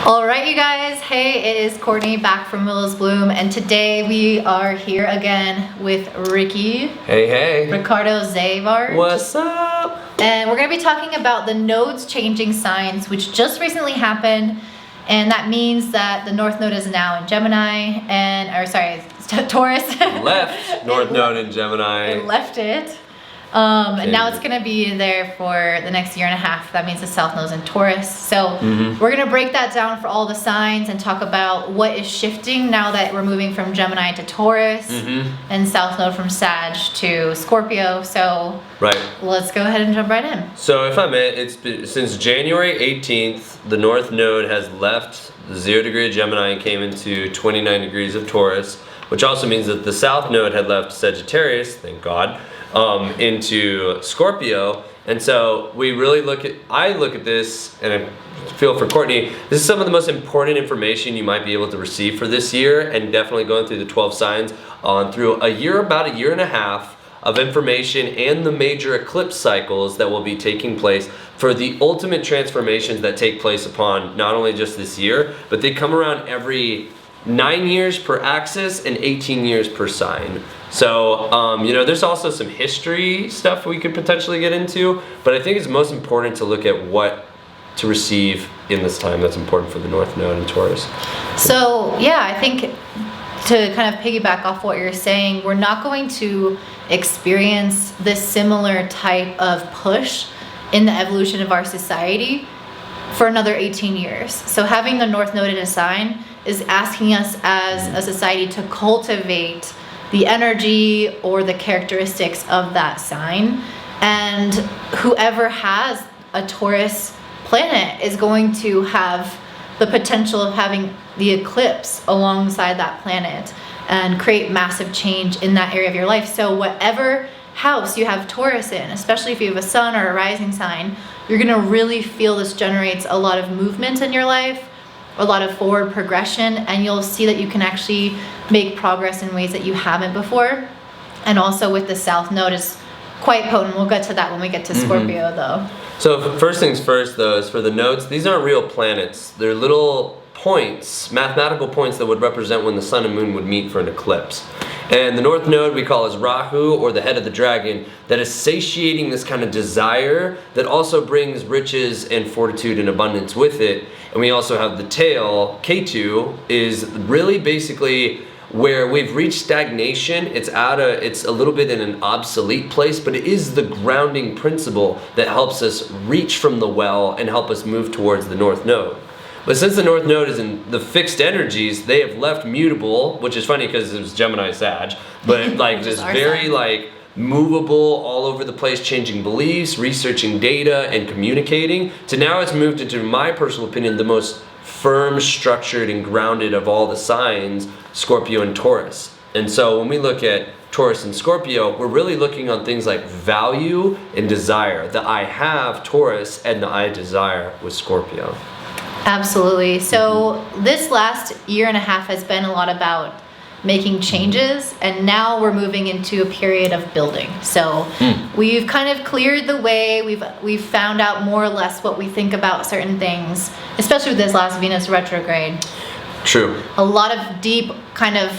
All right, you guys. Hey, it is Courtney back from Willow's Bloom, and today we are here again with Ricky. Hey. Ricardo, Zeevaert. What's up? And we're going to be talking about the nodes changing signs, which just recently happened, and that means that the North Node is now in Gemini, Taurus. Left North Node in Gemini. It left it. And now it's going to be there for the next year and a half. That means the South Node's in Taurus. So we're going to break that down for all the signs and talk about what is shifting now that we're moving from Gemini to Taurus and South Node from Sag to Scorpio. So let's go ahead and jump right in. So if I may, it's been, since January 18th, the North Node has left the 0 degree of Gemini and came into 29 degrees of Taurus, which also means that the South Node had left Sagittarius, thank God, into Scorpio. And so we really I look at this, and I feel for Courtney, this is some of the most important information you might be able to receive for this year, and definitely going through the 12 signs on through about a year and a half of information and the major eclipse cycles that will be taking place for the ultimate transformations that take place upon not only just this year, but they come around every 9 years per axis and 18 years per sign. So, there's also some history stuff we could potentially get into, but I think it's most important to look at what to receive in this time that's important for the North Node and Taurus. So, yeah, I think to kind of piggyback off what you're saying, we're not going to experience this similar type of push in the evolution of our society for another 18 years. So having the North Node in a sign is asking us as a society to cultivate the energy or the characteristics of that sign. And whoever has a Taurus planet is going to have the potential of having the eclipse alongside that planet and create massive change in that area of your life. So whatever house you have Taurus in, especially if you have a sun or a rising sign, you're gonna really feel this generates a lot of movement in your life, a lot of forward progression, and you'll see that you can actually make progress in ways that you haven't before. And also with the South Node is quite potent. We'll get to that when we get to Scorpio though. So first things first though, is for the nodes, these aren't real planets. They're little points, mathematical points that would represent when the sun and moon would meet for an eclipse. And the North Node we call as Rahu, or the head of the dragon, that is satiating this kind of desire that also brings riches and fortitude and abundance with it. And we also have the tail, Ketu, is really basically where we've reached stagnation. It's a little bit in an obsolete place, but it is the grounding principle that helps us reach from the well and help us move towards the North Node. But since the North Node is in the fixed energies, they have left mutable, which is funny because it was Gemini Sag, but like just very like movable, all over the place, changing beliefs, researching data, and communicating, to now it's moved into, my personal opinion, the most firm, structured, and grounded of all the signs, Scorpio and Taurus. And so when we look at Taurus and Scorpio, we're really looking on things like value and desire. The I have Taurus and the I desire with Scorpio. Absolutely. So this last year and a half has been a lot about making changes, and now we're moving into a period of building. So we've kind of cleared the way, we've found out more or less what we think about certain things, especially with this last Venus retrograde. True. A lot of deep kind of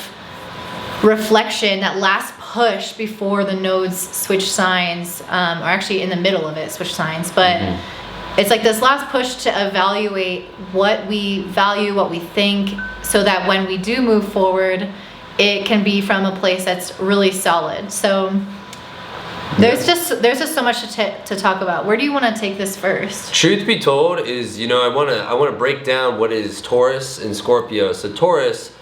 reflection, that last push before the nodes switch signs, or actually in the middle of it switch signs, but it's like this last push to evaluate what we value, what we think, so that when we do move forward, it can be from a place that's really solid. So there's just so much to talk about. Where do you want to take this first? Truth be told is, I want to break down what is Taurus and Scorpio. So Taurus,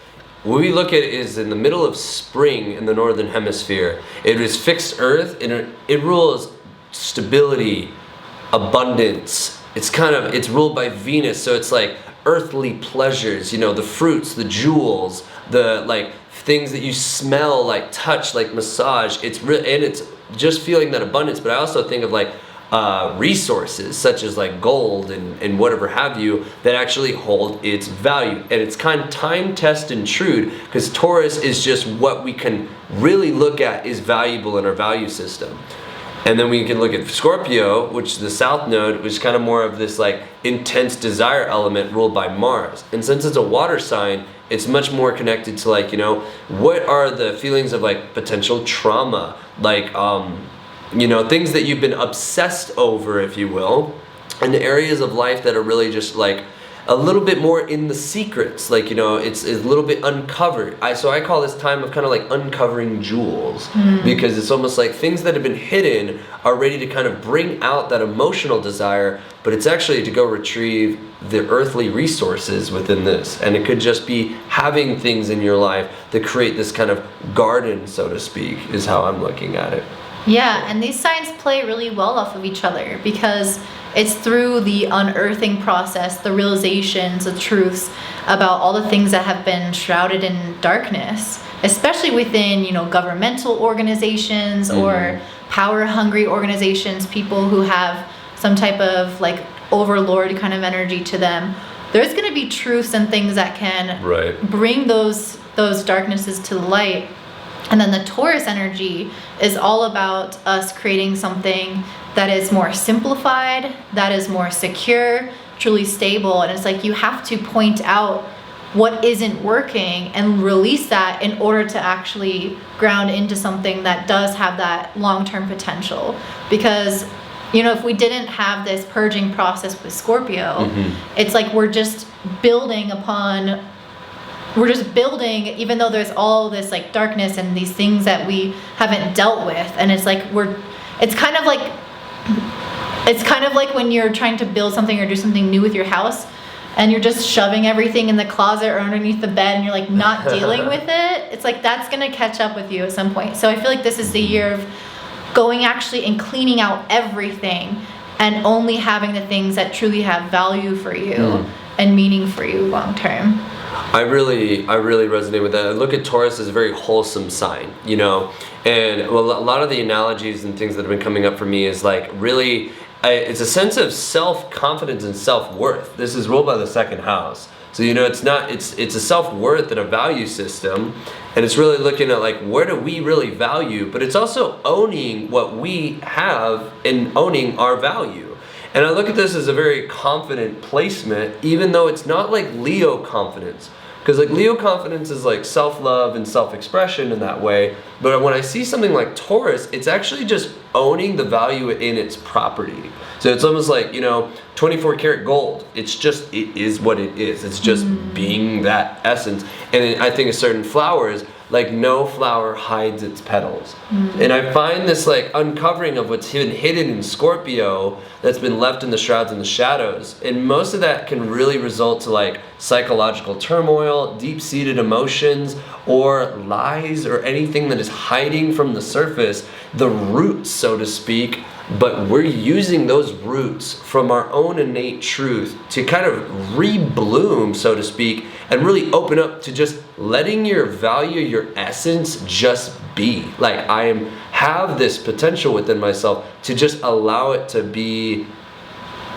what we look at is in the middle of spring in the northern hemisphere. It is fixed earth, and it rules stability, abundance. It's ruled by Venus, so it's like earthly pleasures, the fruits, the jewels, the like things that you smell, like touch, like massage. It's just feeling that abundance. But I also think of like resources such as like gold and whatever have you that actually hold its value, and it's kind of time, test, and true, because Taurus is just what we can really look at is valuable in our value system. And then we can look at Scorpio, which is the south node, which is kind of more of this like intense desire element ruled by Mars. And since it's a water sign, it's much more connected to like, you know, what are the feelings of like potential trauma, like, you know, things that you've been obsessed over, if you will, and the areas of life that are really just like a little bit more in the secrets, like, you know, it's a little bit uncovered. So I call this time of kind of like uncovering jewels, because it's almost like things that have been hidden are ready to kind of bring out that emotional desire, but it's actually to go retrieve the earthly resources within this. And it could just be having things in your life that create this kind of garden, so to speak, is how I'm looking at it. Yeah, and these signs play really well off of each other because it's through the unearthing process, the realizations, the truths about all the things that have been shrouded in darkness, especially within, you know, governmental organizations or power-hungry organizations, people who have some type of like overlord kind of energy to them. There's going to be truths and things that can bring those darknesses to the light. And then the Taurus energy is all about us creating something that is more simplified, that is more secure, truly stable. And it's like you have to point out what isn't working and release that in order to actually ground into something that does have that long-term potential. Because, you know, if we didn't have this purging process with Scorpio, it's like we're just building, even though there's all this like darkness and these things that we haven't dealt with. And it's like it's kind of like when you're trying to build something or do something new with your house and you're just shoving everything in the closet or underneath the bed and you're like not dealing with it. It's like that's going to catch up with you at some point. So I feel like this is the year of going actually and cleaning out everything and only having the things that truly have value for you and meaning for you long term. I really resonate with that. I look at Taurus as a very wholesome sign, you know, and a lot of the analogies and things that have been coming up for me is like really, it's a sense of self-confidence and self-worth. This is ruled by the second house. So, you know, it's a self-worth and a value system, and it's really looking at like, where do we really value, but it's also owning what we have and owning our value. And I look at this as a very confident placement, even though it's not like Leo confidence. Because like Leo confidence is like self-love and self-expression in that way. But when I see something like Taurus, it's actually just owning the value in its property. So it's almost like, you know, 24 karat gold. It is what it is. It's just being that essence. And I think a certain flowers, like no flower hides its petals. And I find this like uncovering of what's been hidden in Scorpio that's been left in the shrouds and the shadows. And most of that can really result to like psychological turmoil, deep-seated emotions, or lies, or anything that is hiding from the surface, the roots, so to speak. But we're using those roots from our own innate truth to kind of re-bloom, so to speak, and really open up to just letting your value, your essence just be. Like have this potential within myself to just allow it to be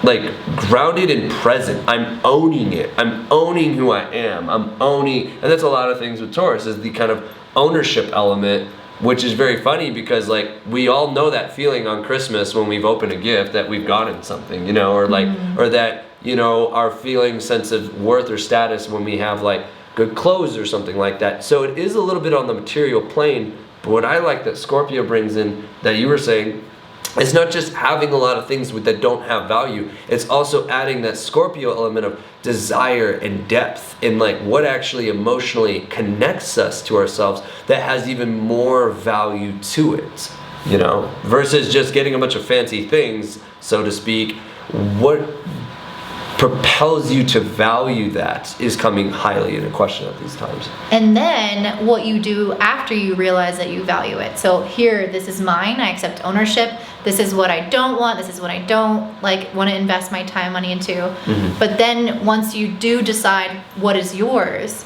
like grounded and present. I'm owning it. I'm owning who I am. I'm owning, and that's a lot of things with Taurus, is the kind of ownership element, which is very funny because like we all know that feeling on Christmas when we've opened a gift that we've gotten something, you know, or like, or that, you know, our feeling sense of worth or status when we have like good clothes or something like that. So it is a little bit on the material plane, but what I like that Scorpio brings in, that you were saying, it's not just having a lot of things that don't have value. It's also adding that Scorpio element of desire and depth in like what actually emotionally connects us to ourselves that has even more value to it, you know, versus just getting a bunch of fancy things, so to speak. What propels you to value that is coming highly into question at these times. And then what you do after you realize that you value it. So here, this is mine, I accept ownership. This is what I don't want. This is what I don't like want to invest my time, money into. But then once you do decide what is yours,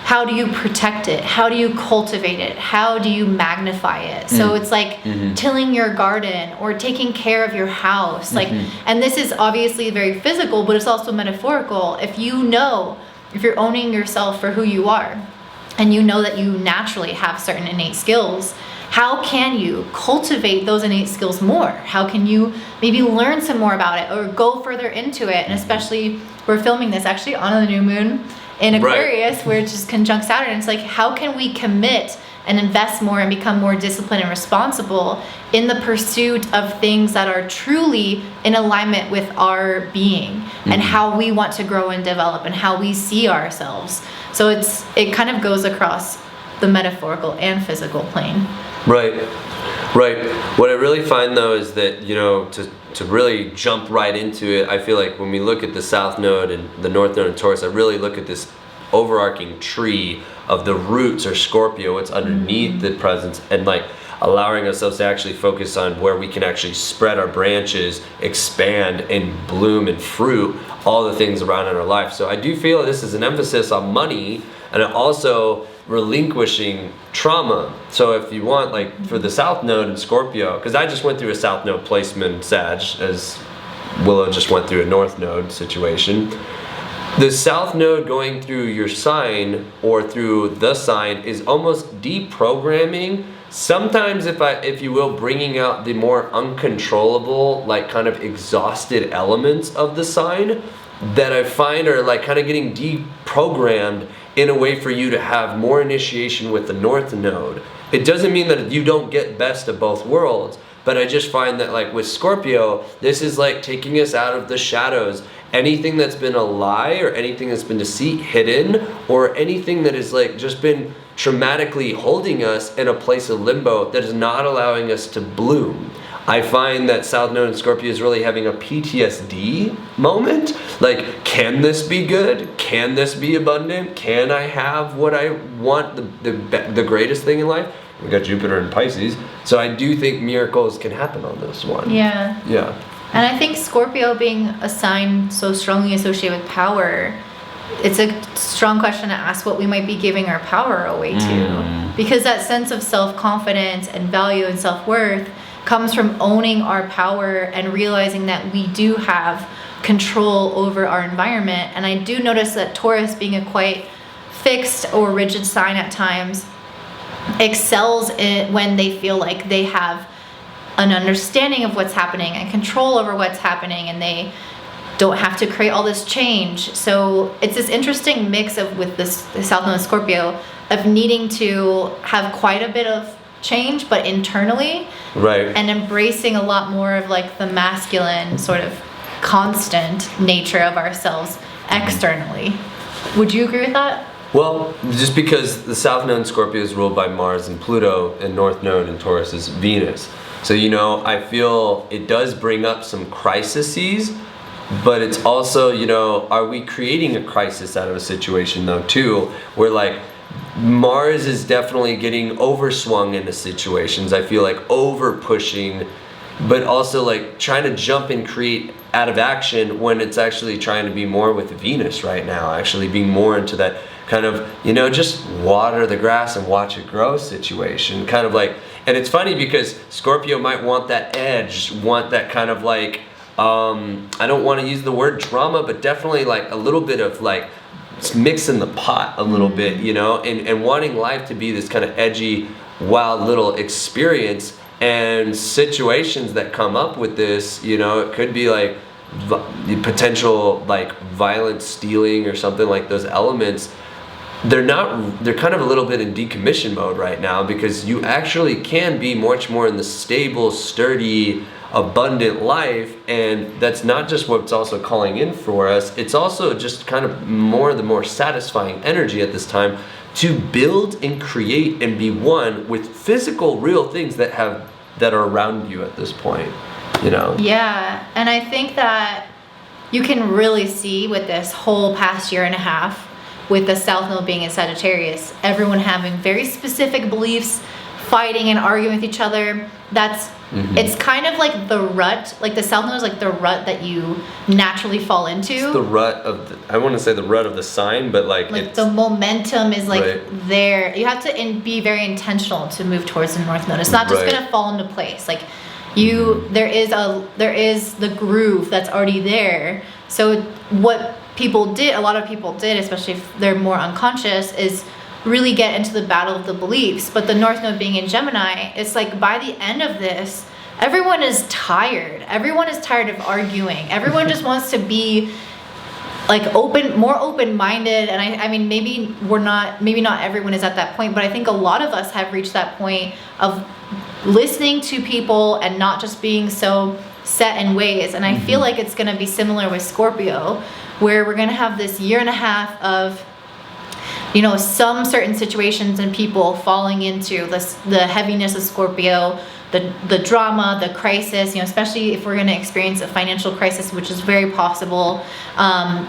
how do you protect it? How do you cultivate it? How do you magnify it? So it's like tilling your garden or taking care of your house. Like, and this is obviously very physical, but it's also metaphorical. If you're owning yourself for who you are, and you know that you naturally have certain innate skills, how can you cultivate those innate skills more? How can you maybe learn some more about it or go further into it? And especially, we're filming this actually on the new moon in Aquarius, where it's just conjunct Saturn. It's like, how can we commit and invest more and become more disciplined and responsible in the pursuit of things that are truly in alignment with our being and how we want to grow and develop and how we see ourselves. So it kind of goes across the metaphorical and physical plane. Right. What I really find though is that, you know, to really jump right into it, I feel like when we look at the South Node and the North Node in Taurus, I really look at this overarching tree of the roots or Scorpio, what's underneath the presence, and like allowing ourselves to actually focus on where we can actually spread our branches, expand and bloom and fruit all the things around in our life. So I do feel this is an emphasis on money and also relinquishing trauma. So if you want, like for the South Node in Scorpio, because I just went through a South Node placement in Sag, as Willow just went through a North Node situation. The South Node going through your sign or through the sign is almost deprogramming. Sometimes, if you will, bringing out the more uncontrollable, like kind of exhausted elements of the sign that I find are like kind of getting deprogrammed in a way for you to have more initiation with the North Node. It doesn't mean that you don't get best of both worlds, but I just find that like with Scorpio, this is like taking us out of the shadows. Anything that's been a lie or anything that's been deceit hidden or anything that has like just been traumatically holding us in a place of limbo that is not allowing us to bloom. I find that South Node in Scorpio is really having a PTSD moment. Like, can this be good? Can this be abundant? Can I have what I want, the greatest thing in life? We got Jupiter in Pisces. So I do think miracles can happen on this one. Yeah. Yeah. And I think Scorpio being a sign so strongly associated with power, it's a strong question to ask what we might be giving our power away to. Because that sense of self-confidence and value and self-worth comes from owning our power and realizing that we do have control over our environment. And I do notice that Taurus, being a quite fixed or rigid sign at times, excels in when they feel like they have an understanding of what's happening and control over what's happening, and they don't have to create all this change. So it's this interesting mix of, with this South Node Scorpio, of needing to have quite a bit of change, but internally, right, and embracing a lot more of like the masculine sort of constant nature of ourselves externally. Would you agree with that? Well, just because the South Node in Scorpio is ruled by Mars and Pluto, and North Node in Taurus is Venus. So, you know, I feel it does bring up some crises, but it's also, you know, are we creating a crisis out of a situation though too, where like Mars is definitely getting overswung into situations. I feel like over pushing, but also like trying to jump and create out of action when it's actually trying to be more with Venus right now, actually being more into that kind of, you know, just water the grass and watch it grow situation, kind of like. And it's funny because Scorpio might want that edge, want that kind of like, I don't want to use the word drama, but definitely like a little bit of like mixing the pot a little bit, you know, and wanting life to be this kind of edgy, wild little experience. And situations that come up with this, you know, it could be like potential like violent stealing or something like those elements. They're kind of a little bit in decommission mode right now, because you actually can be much more in the stable, sturdy, abundant life, and that's not just what's also calling in for us, it's also just kind of more the more satisfying energy at this time to build and create and be one with physical real things that are around you at this point, you know. Yeah, and I think that you can really see with this whole past year and a half, with the South Node being in Sagittarius, everyone having very specific beliefs, fighting and arguing with each other. That's it's kind of like the rut, like the South Node is like the rut that you naturally fall into. It's the rut of I want to say the rut of the sign, but like it's, the momentum is like right there. You have to be very intentional to move towards the North Node. It's not just gonna fall into place. Like there is the groove that's already there. So what a lot of people did, especially if they're more unconscious, is really get into the battle of the beliefs. But the North Node being in Gemini, it's like by the end of this, everyone is tired. Everyone is tired of arguing. Everyone just wants to be like more open-minded. And I mean, maybe not everyone is at that point, but I think a lot of us have reached that point of listening to people and not just being so set in ways. And I feel like it's going to be similar with Scorpio, where we're going to have this year and a half of, you know, some certain situations and people falling into the heaviness of Scorpio, the drama, the crisis, you know, especially if we're going to experience a financial crisis, which is very possible,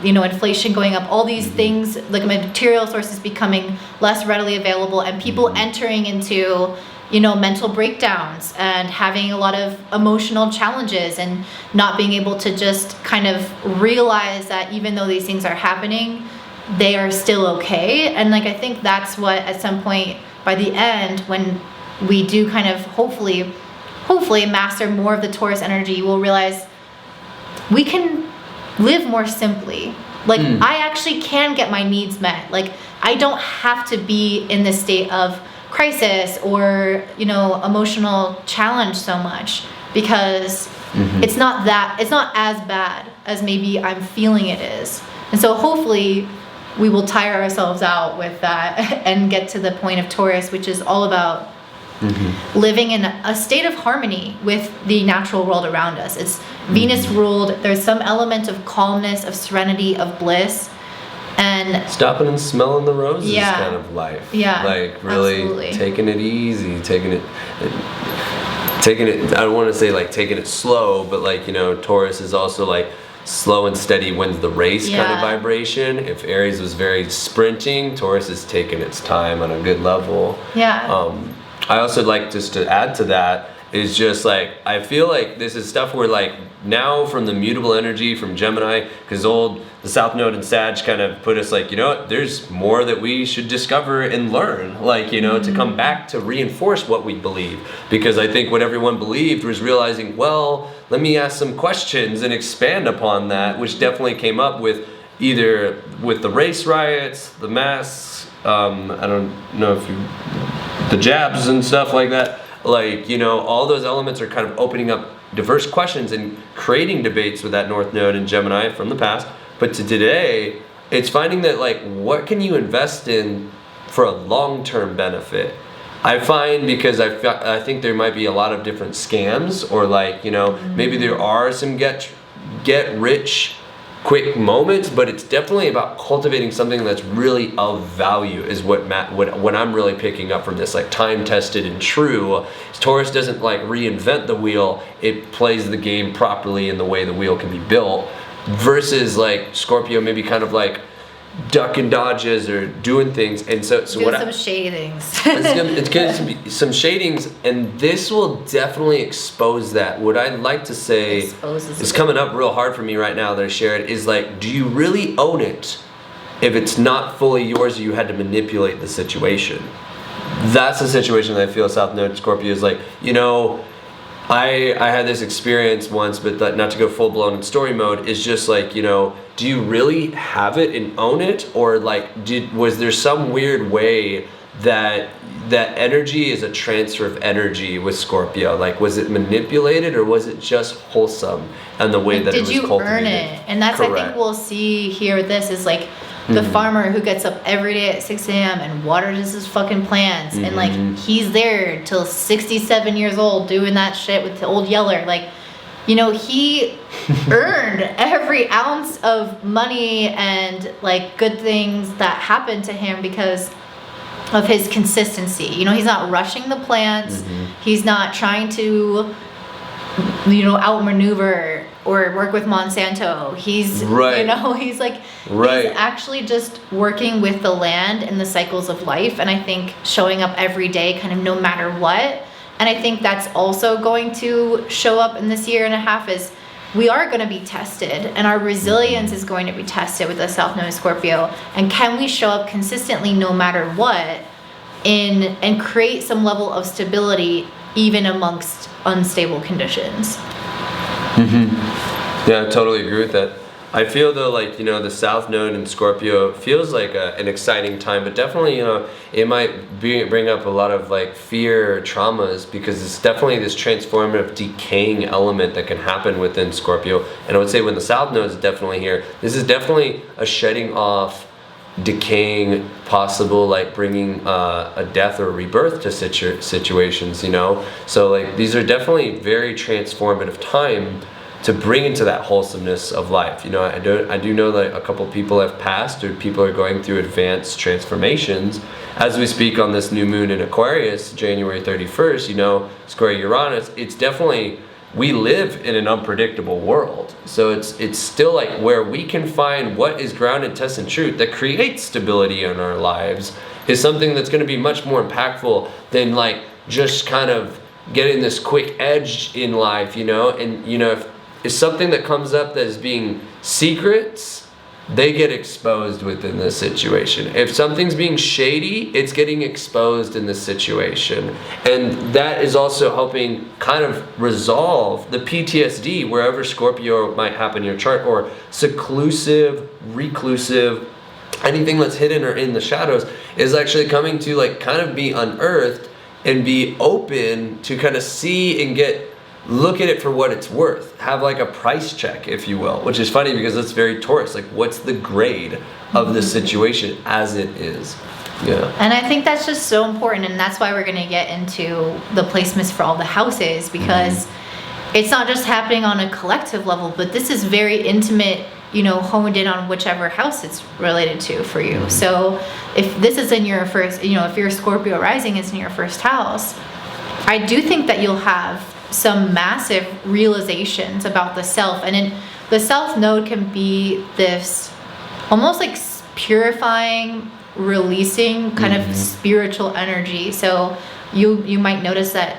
you know, inflation going up, all these things, like material sources becoming less readily available, and people entering into, you know, mental breakdowns and having a lot of emotional challenges and not being able to just kind of realize that even though these things are happening, they are still okay. And like, I think that's what at some point by the end, when we do kind of hopefully master more of the Taurus energy, we'll realize we can live more simply. Like I actually can get my needs met. Like I don't have to be in this state of crisis or, you know, emotional challenge so much, because it's not as bad as maybe I'm feeling it is. And so hopefully we will tire ourselves out with that and get to the point of Taurus, which is all about living in a state of harmony with the natural world around us. It's Venus ruled. There's some element of calmness, of serenity, of bliss, and stopping and smelling the roses kind of life. Yeah, like really absolutely. Taking it easy, taking it. I don't want to say like taking it slow, but like, you know, Taurus is also like slow and steady wins the race kind of vibration. If Aries was very sprinting, Taurus is taking its time on a good level. Yeah. I also like just to add to that is just like, I feel like this is stuff where like now from the mutable energy from Gemini, because the South Node and Sag kind of put us like, you know what, there's more that we should discover and learn, like, you know, to come back to reinforce what we believe. Because I think what everyone believed was realizing, well, let me ask some questions and expand upon that, which definitely came up with either with the race riots, the masks, I don't know if the jabs and stuff like that. Like, you know, all those elements are kind of opening up diverse questions and creating debates with that North Node in Gemini from the past. But to today, it's finding that like, what can you invest in for a long-term benefit? I find, because I think there might be a lot of different scams, or like, you know, maybe there are some get rich quick moments, but it's definitely about cultivating something that's really of value is what I'm really picking up from this, like time tested and true. Taurus doesn't like reinvent the wheel, it plays the game properly in the way the wheel can be built, versus like Scorpio maybe kind of like duck and dodges or doing things. And so what some shadings. it's going to be some shadings, and this will definitely expose that. What I'd like to say is coming up real hard for me right now that I shared is like, do you really own it if it's not fully yours or you had to manipulate the situation? That's the situation that I feel South Node Scorpio is like, you know, I had this experience once, but not to go full blown in story mode, is just like, you know, do you really have it and own it? Or like, was there some weird way that energy is a transfer of energy with Scorpio? Like, was it manipulated or was it just wholesome and the way that it was cultivated? Did you earn it? And that's, correct. I think we'll see here with this is like, the farmer who gets up every day at 6 a.m. and waters his fucking plants, and like he's there till 67 years old doing that shit with the old yeller. Like, you know, he earned every ounce of money and like good things that happened to him because of his consistency. You know, he's not rushing the plants. He's not trying to, you know, outmaneuver or work with Monsanto. He's, you know, he's like, he's actually just working with the land and the cycles of life. And I think showing up every day kind of no matter what. And I think that's also going to show up in this year and a half is we are going to be tested, and our resilience is going to be tested with the South Node Scorpio. And can we show up consistently no matter what and create some level of stability even amongst unstable conditions? Yeah, I totally agree with that. I feel though, like, you know, the South Node in Scorpio feels like an exciting time, but definitely, you know, it might bring up a lot of like fear or traumas, because it's definitely this transformative, decaying element that can happen within Scorpio. And I would say when the South Node is definitely here, this is definitely a shedding off, decaying, possible, like bringing a death or rebirth to situations, you know. So like these are definitely very transformative time to bring into that wholesomeness of life. You know, I do know that a couple people have passed, or people are going through advanced transformations as we speak on this new moon in Aquarius, January 31st, you know, square Uranus. It's definitely, we live in an unpredictable world. So it's still like where we can find what is grounded, tested in truth that creates stability in our lives is something that's going to be much more impactful than like just kind of getting this quick edge in life, you know. And you know, if something that comes up that is being secrets, they get exposed within this situation. If something's being shady, it's getting exposed in this situation. And that is also helping kind of resolve the PTSD wherever Scorpio might happen in your chart, or seclusive, reclusive, anything that's hidden or in the shadows is actually coming to like kind of be unearthed and be open to kind of see and look at it for what it's worth. Have like a price check, if you will, which is funny because it's very Taurus. Like, what's the grade of the situation as it is? Yeah. And I think that's just so important, and that's why we're going to get into the placements for all the houses, because it's not just happening on a collective level, but this is very intimate, you know, honed in on whichever house it's related to for you. So if this is in your first, you know, if you're Scorpio rising, it's in your first house, I do think that you'll have some massive realizations about the self. And in the South Node can be this almost like purifying, releasing kind of spiritual energy. So you might notice that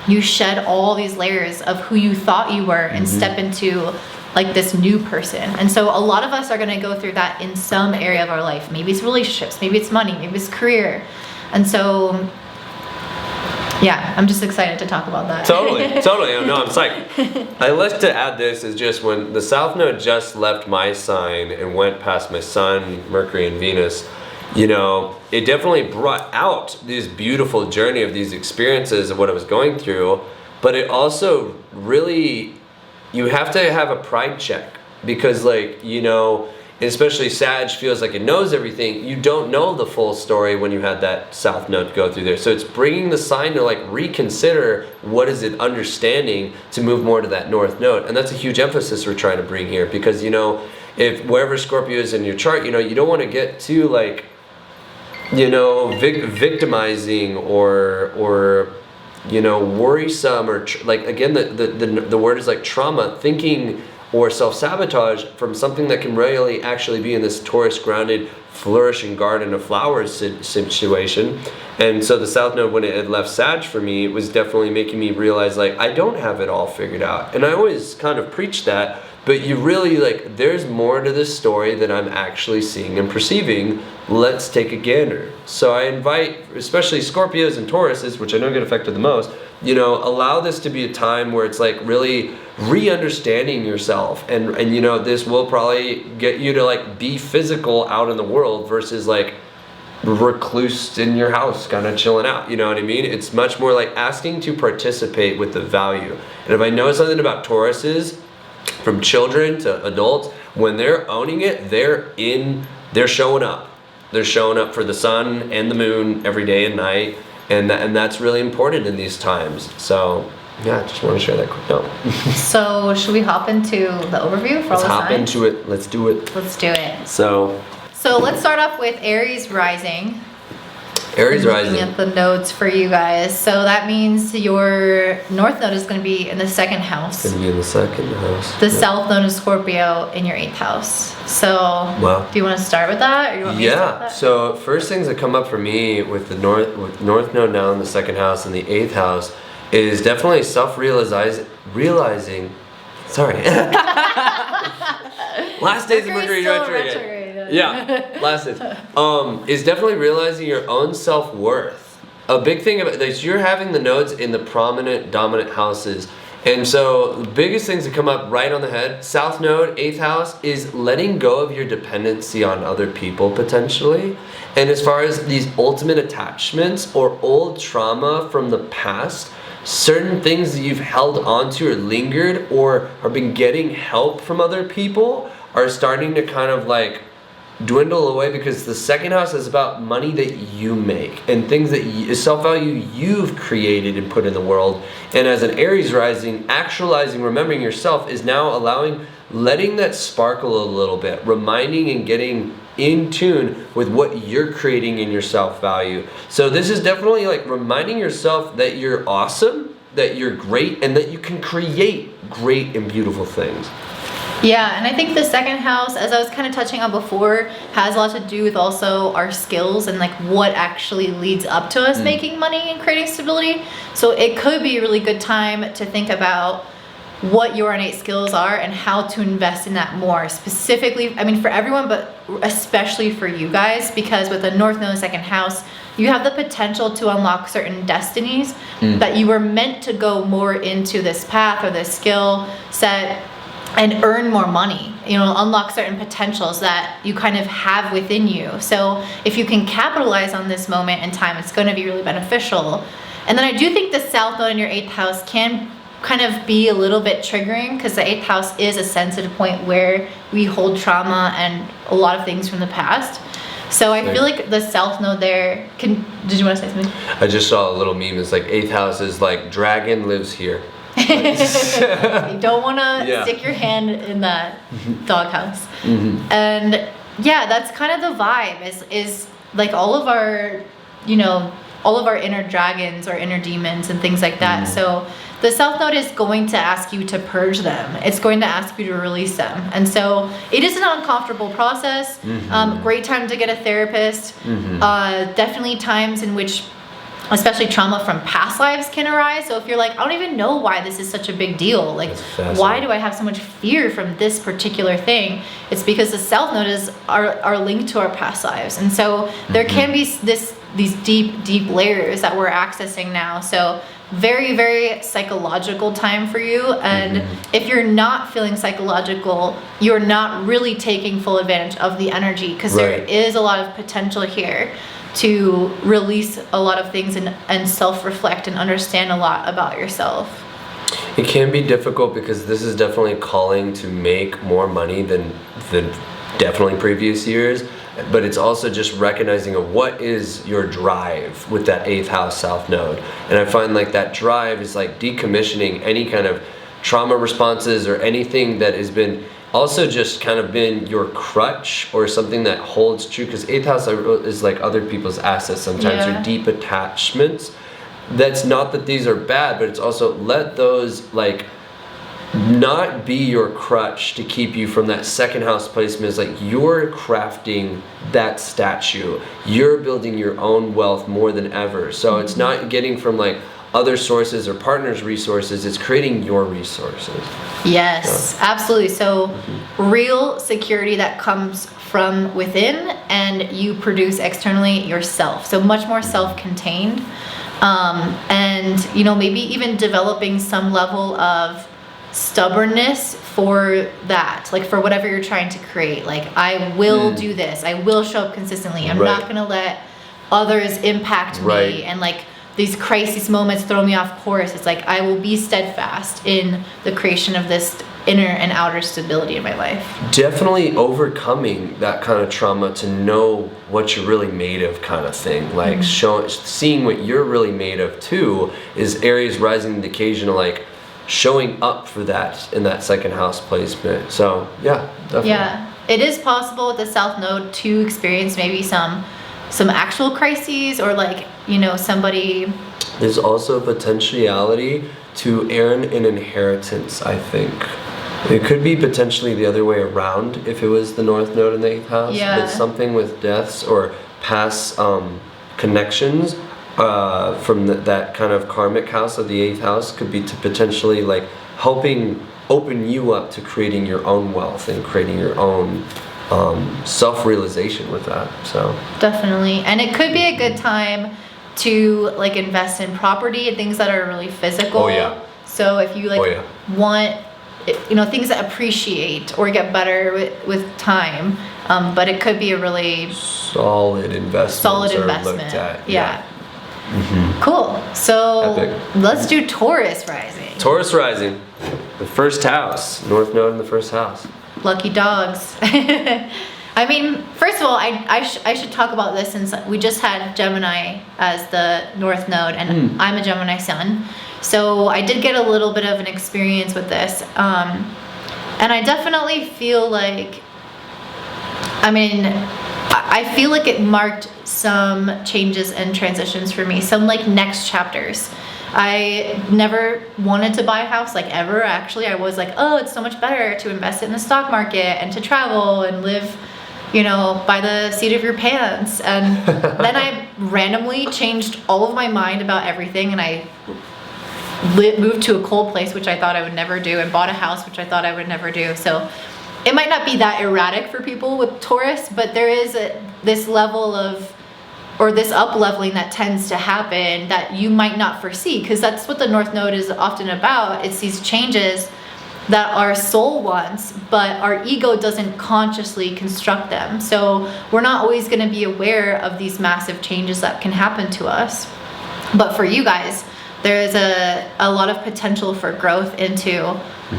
you shed all these layers of who you thought you were and step into like this new person. And so a lot of us are going to go through that in some area of our life. Maybe it's relationships, maybe it's money, maybe it's career. And so yeah, I'm just excited to talk about that. Totally. No, I'm psyched. I like to add this is just when the South Node just left my sign and went past my Sun, Mercury, and Venus, you know, it definitely brought out this beautiful journey of these experiences of what I was going through. But it also really, you have to have a pride check, because like, you know, especially Sag feels like it knows everything. You don't know the full story when you had that South Node go through there. So it's bringing the sign to like reconsider what is it understanding to move more to that North Node. And that's a huge emphasis we're trying to bring here, because, you know, if wherever Scorpio is in your chart, you know, you don't want to get too like, you know, victimizing or you know, worrisome, or like, again, the word is like trauma, thinking or self-sabotage from something that can really actually be in this Taurus grounded, flourishing garden of flowers situation. And so the South Node, when it had left Sag for me, it was definitely making me realize like, I don't have it all figured out. And I always kind of preach that, but you really like, there's more to this story than I'm actually seeing and perceiving. Let's take a gander. So I invite, especially Scorpios and Tauruses, which I know get affected the most, you know, allow this to be a time where it's like really re-understanding yourself. And you know, this will probably get you to like be physical out in the world versus like recluse in your house kind of chilling out, you know what I mean? It's much more like asking to participate with the value. And if I know something about Tauruses, from children to adults, when they're owning it, they're showing up. They're showing up for the sun and the moon every day and night, and that's really important in these times. So yeah, I just want to share that quick note. So should we hop into the overview for all the signs? Let's hop into it. Let's do it. Let's do it. So let's start off with Aries rising. Aries rising. Looking at the nodes for you guys. So that means your North Node is going to be in the second house. It's going to be in the second house. The South Node is Scorpio in your 8th house. So wow. Do you want to start with that? Or you want me to start with that? So first things that come up for me with the North Node now in the second house and the 8th house is definitely realizing. Sorry. Last days of Mercury retrograde. Yeah, last days. Is definitely realizing your own self-worth. A big thing about this, you're having the nodes in the prominent, dominant houses, And so the biggest things that come up right on the head, South Node, 8th house, is letting go of your dependency on other people potentially. And as far as these ultimate attachments or old trauma from the past, certain things that you've held onto or lingered or have been getting help from other people are starting to kind of like dwindle away, because the second house is about money that you make and things that self-value you've created and put in the world. And as an Aries rising, actualizing, remembering yourself is now letting that sparkle a little bit, reminding and getting in tune with what you're creating in your self-value. So this is definitely like reminding yourself that you're awesome, that you're great, and that you can create great and beautiful things. Yeah, and I think the second house, as I was kind of touching on before, has a lot to do with also our skills and like what actually leads up to us making money and creating stability. So it could be a really good time to think about what your innate skills are and how to invest in that more specifically. I mean, for everyone, but especially for you guys, because with the North Node, second house, you have the potential to unlock certain destinies that you were meant to go more into this path or this skill set and earn more money, you know, unlock certain potentials that you kind of have within you. So if you can capitalize on this moment in time, it's going to be really beneficial. And then I do think the South Node in your 8th house can kind of be a little bit triggering, because the 8th house is a sensitive point where we hold trauma and a lot of things from the past. So I feel like the South Node there did you want to say something? I just saw a little meme. It's like 8th house is like dragon lives here. You don't want to stick your hand in that doghouse. And yeah, that's kind of the vibe is like all of our, you know, all of our inner dragons or inner demons and things like that. So the South Node is going to ask you to purge them. It's going to ask you to release them. And so it is an uncomfortable process. Great time to get a therapist. Definitely times in which especially trauma from past lives can arise. So if you're like, I don't even know why this is such a big deal. Like, why do I have so much fear from this particular thing? It's because the South Node is are linked to our past lives. And so there can be these deep layers that we're accessing now. So very, very psychological time for you. And if you're not feeling psychological, you're not really taking full advantage of the energy, because there is a lot of potential here to release a lot of things and self-reflect and understand a lot about yourself. It can be difficult because this is definitely calling to make more money than definitely previous years, but it's also just recognizing of what is your drive with that 8th house South Node. And I find like that drive is like decommissioning any kind of trauma responses or anything that has been also just kind of been your crutch or something that holds true, because 8th house is like other people's assets sometimes, or deep attachments. That's not that these are bad, but it's also let those like not be your crutch to keep you from that second house placement. It's like you're crafting that statue, you're building your own wealth more than ever. So it's not getting from like other sources or partners' resources, it's creating your resources. Yes, absolutely. So real security that comes from within, and you produce externally yourself. So much more self-contained. And, you know, maybe even developing some level of stubbornness for that, like for whatever you're trying to create. Like, I will do this. I will show up consistently. I'm not going to let others impact me. And like, these crisis moments throw me off course. It's like I will be steadfast in the creation of this inner and outer stability in my life. Definitely overcoming that kind of trauma to know what you're really made of, kind of thing. Like seeing what you're really made of too is Aries rising the occasion of like showing up for that in that second house placement. So yeah, definitely. Yeah, it is possible with the South Node to experience maybe some actual crises, or like, you know, somebody. There's also potentiality to earn an inheritance, I think. It could be potentially the other way around if it was the North Node in the 8th house. But something with deaths or past connections from that kind of karmic house of the 8th house could be to potentially like helping open you up to creating your own wealth and creating your own self-realization with that. So definitely. And it could be a good time to like invest in property and things that are really physical. So if you like Oh, yeah. want, you know, things that appreciate or get better with time, but it could be a really solid investment. Looked at. Yeah. Cool. So Epic. let's do Taurus rising. Taurus rising, the first house, North Node in the first house. Lucky dogs. I mean, first of all, I should talk about this since we just had Gemini as the North Node, and I'm a Gemini sun. So I did get a little bit of an experience with this. And I definitely feel like, I feel like it marked some changes and transitions for me, some like next chapters. I never wanted to buy a house, like ever. Actually, I was like, oh, it's so much better to invest it in the stock market and to travel and live, you know, by the seat of your pants. And then I randomly changed all of my mind about everything, and I moved to a cold place, which I thought I would never do, and bought a house, which I thought I would never do. So it might not be that erratic for people with Taurus, but there is this level of, or this up leveling that tends to happen that you might not foresee, because that's what the North Node is often about. It's these changes that our soul wants, but our ego doesn't consciously construct them. So we're not always going to be aware of these massive changes that can happen to us. But for you guys, there is a lot of potential for growth into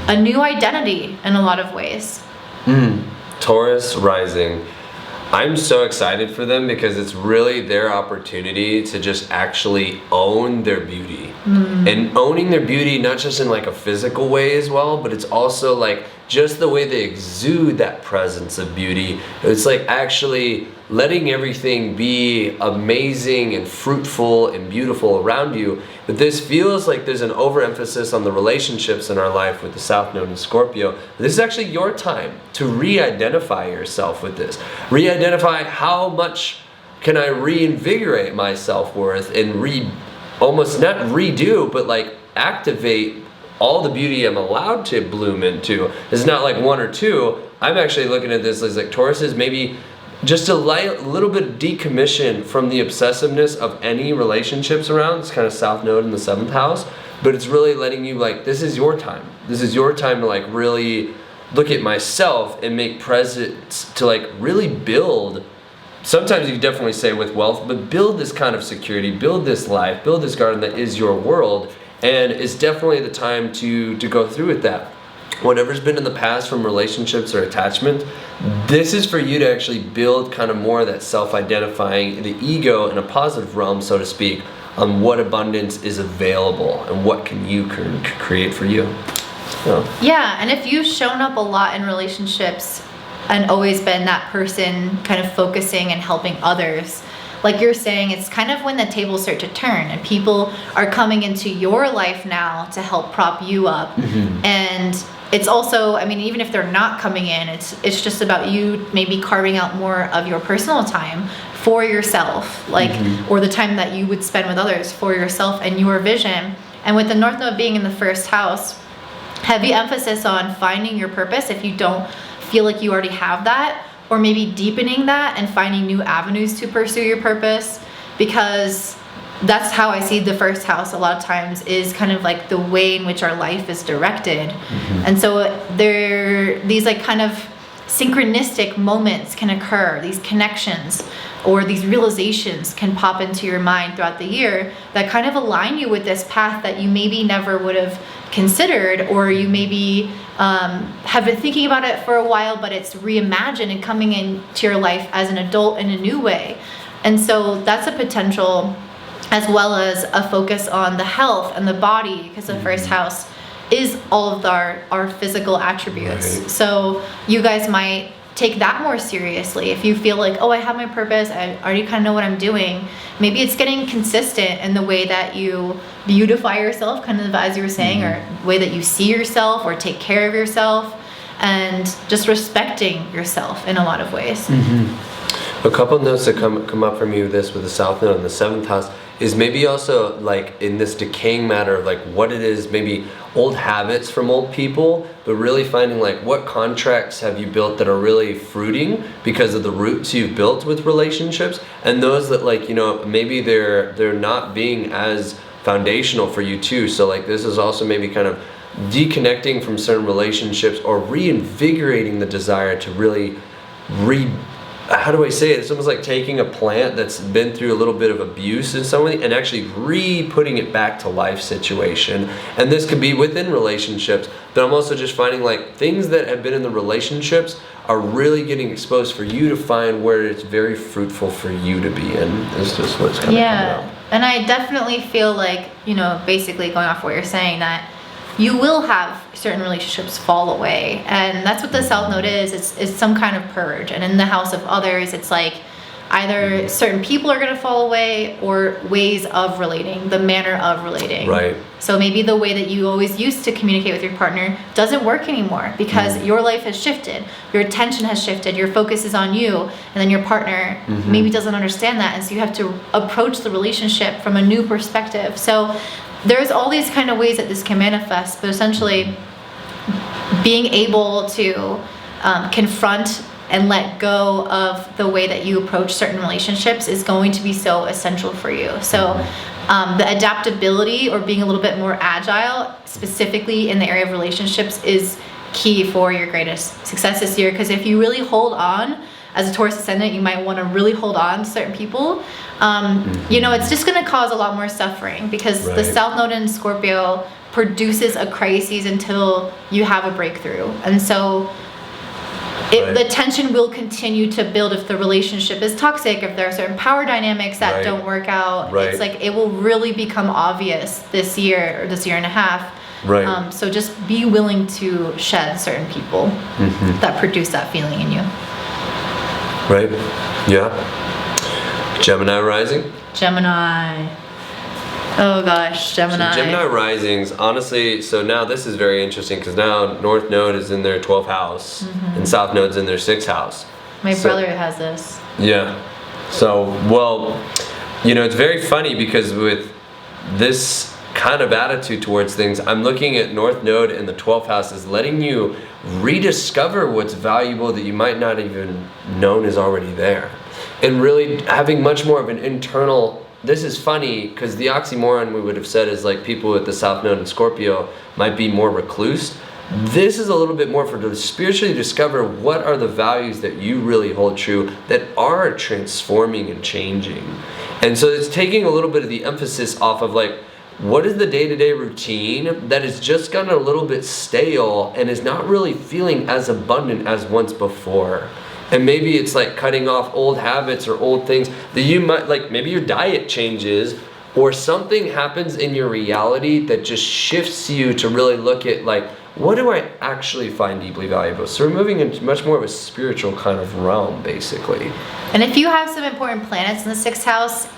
a new identity in a lot of ways. Taurus rising. I'm so excited for them because it's really their opportunity to just actually own their beauty. And owning their beauty, not just in like a physical way as well, but it's also like just the way they exude that presence of beauty. It's like actually letting everything be amazing and fruitful and beautiful around you. But this feels like there's an overemphasis on the relationships in our life with the South Node and Scorpio. This is actually your time to re-identify yourself with this. Re-identify how much can I reinvigorate my self-worth and almost not redo, but like activate all the beauty I'm allowed to bloom into. It's not like one or two. I'm actually looking at this as like Taurus is maybe just a little bit decommission from the obsessiveness of any relationships around. It's kind of South Node in the 7th house, but it's really letting you like, this is your time. This is your time to like really look at myself and make presents to like really build. Sometimes you definitely say with wealth, but build this kind of security, build this life, build this garden that is your world. And it's definitely the time to go through with that. Whatever's been in the past from relationships or attachment, this is for you to actually build kind of more of that self-identifying, the ego in a positive realm, so to speak, on what abundance is available and what can you create for you. So. Yeah, and if you've shown up a lot in relationships and always been that person kind of focusing and helping others, like you're saying, it's kind of when the tables start to turn and people are coming into your life now to help prop you up. And it's also, I mean, even if they're not coming in, it's just about you maybe carving out more of your personal time for yourself, like, or the time that you would spend with others for yourself and your vision. And with the North Node being in the 1st house, heavy emphasis on finding your purpose if you don't feel like you already have that, or maybe deepening that and finding new avenues to pursue your purpose, because that's how I see the 1st house a lot of times, is kind of like the way in which our life is directed. And so these like kind of synchronistic moments can occur, these connections or these realizations can pop into your mind throughout the year that kind of align you with this path that you maybe never would have considered, or you maybe have been thinking about it for a while, but it's reimagined and coming into your life as an adult in a new way. And so that's a potential, as well as a focus on the health and the body, because the 1st house is all of our physical attributes. Right. So you guys might take that more seriously. If you feel like, oh, I have my purpose, I already kind of know what I'm doing, maybe it's getting consistent in the way that you beautify yourself, kind of as you were saying, or way that you see yourself or take care of yourself, and just respecting yourself in a lot of ways. A couple notes that come up from you, this with the South Node and the 7th house, is maybe also like in this decaying matter of like what it is, maybe old habits from old people, but really finding like what contracts have you built that are really fruiting because of the roots you've built with relationships, and those that like, you know, maybe they're not being as foundational for you too. So like this is also maybe kind of deconnecting from certain relationships or reinvigorating the desire to really how do I say it? It's almost like taking a plant that's been through a little bit of abuse in some way and actually putting it back to life situation. And this could be within relationships, but I'm also just finding like things that have been in the relationships are really getting exposed for you to find where it's very fruitful for you to be in. It's just what's kind of coming out. And I definitely feel like, you know, basically going off what you're saying, that you will have certain relationships fall away, and that's what the South Node is. It's some kind of purge, and in the house of others, it's like either certain people are going to fall away or ways of relating, the manner of relating. Right. So maybe the way that you always used to communicate with your partner doesn't work anymore because your life has shifted, your attention has shifted, your focus is on you, and then your partner maybe doesn't understand that, and so you have to approach the relationship from a new perspective. So there's all these kind of ways that this can manifest, but essentially being able to confront and let go of the way that you approach certain relationships is going to be so essential for you. So the adaptability or being a little bit more agile, specifically in the area of relationships, is key for your greatest success this year. Because if you really hold on, as a Taurus ascendant, you might want to really hold on to certain people. You know, it's just going to cause a lot more suffering because the South Node in Scorpio produces a crisis until you have a breakthrough. And so the tension will continue to build if the relationship is toxic, if there are certain power dynamics that don't work out. It's like it will really become obvious this year or this year and a half. So just be willing to shed certain people that produce that feeling in you. Gemini rising? Gemini. Oh gosh, Gemini. So Gemini risings, honestly, so now this is very interesting because now North Node is in their 12th house and South Node's in their 6th house. My brother has this. Yeah. So, well, you know, it's very funny because with this kind of attitude towards things, I'm looking at North Node in the 12th house as letting you rediscover what's valuable that you might not even known is already there. And really having much more of an internal, this is funny because the oxymoron we would have said is like people with the South Node in Scorpio might be more recluse. This is a little bit more for to spiritually discover what are the values that you really hold true that are transforming and changing. And so it's taking a little bit of the emphasis off of like, what is the day-to-day routine that has just gotten a little bit stale and is not really feeling as abundant as once before? And maybe it's like cutting off old habits or old things that you might, like maybe your diet changes or something happens in your reality that just shifts you to really look at like, what do I actually find deeply valuable? So we're moving into much more of a spiritual kind of realm, basically. And if you have some important planets in the 6th house,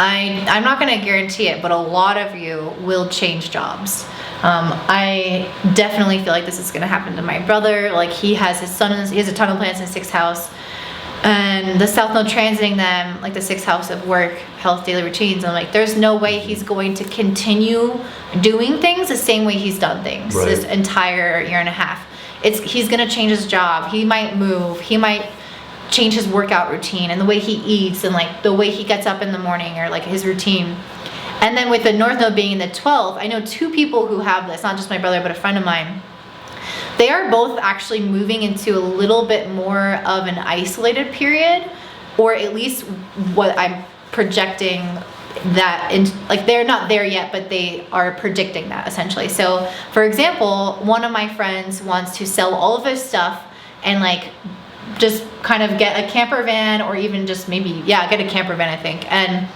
I'm not going to guarantee it, but a lot of you will change jobs. I definitely feel like this is going to happen to my brother. Like he has his son, he has a ton of planets in the 6th house, and the South Node transiting them, like the 6th house of work, health, daily routines. I'm like, there's no way he's going to continue doing things the same way he's done things this entire year and a half. He's going to change his job. He might move. He might change his workout routine and the way he eats and like the way he gets up in the morning or like his routine. And then with the North Node being in the 12th, I know 2 people who have this, not just my brother, but a friend of mine. They are both actually moving into a little bit more of an isolated period, or at least what I'm projecting that in, like they're not there yet, but they are predicting that essentially. So for example, one of my friends wants to sell all of his stuff and like just kind of get a camper van, or even just maybe, get a camper van, I think, and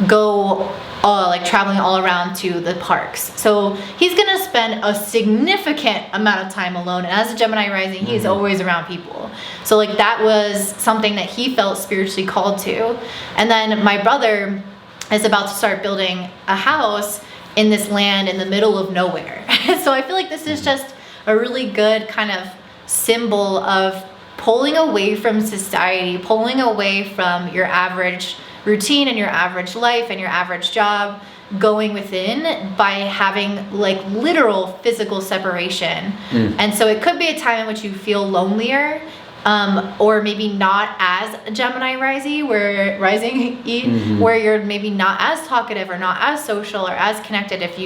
go like traveling all around to the parks. So he's gonna spend a significant amount of time alone, and as a Gemini rising, he's always around people. So like that was something that he felt spiritually called to. And then my brother is about to start building a house in this land in the middle of nowhere. So I feel like this is just a really good kind of symbol of pulling away from society, pulling away from your average routine and your average life and your average job, going within by having like literal physical separation. And so it could be a time in which you feel lonelier, or maybe not as Gemini rising, where where you're maybe not as talkative or not as social or as connected if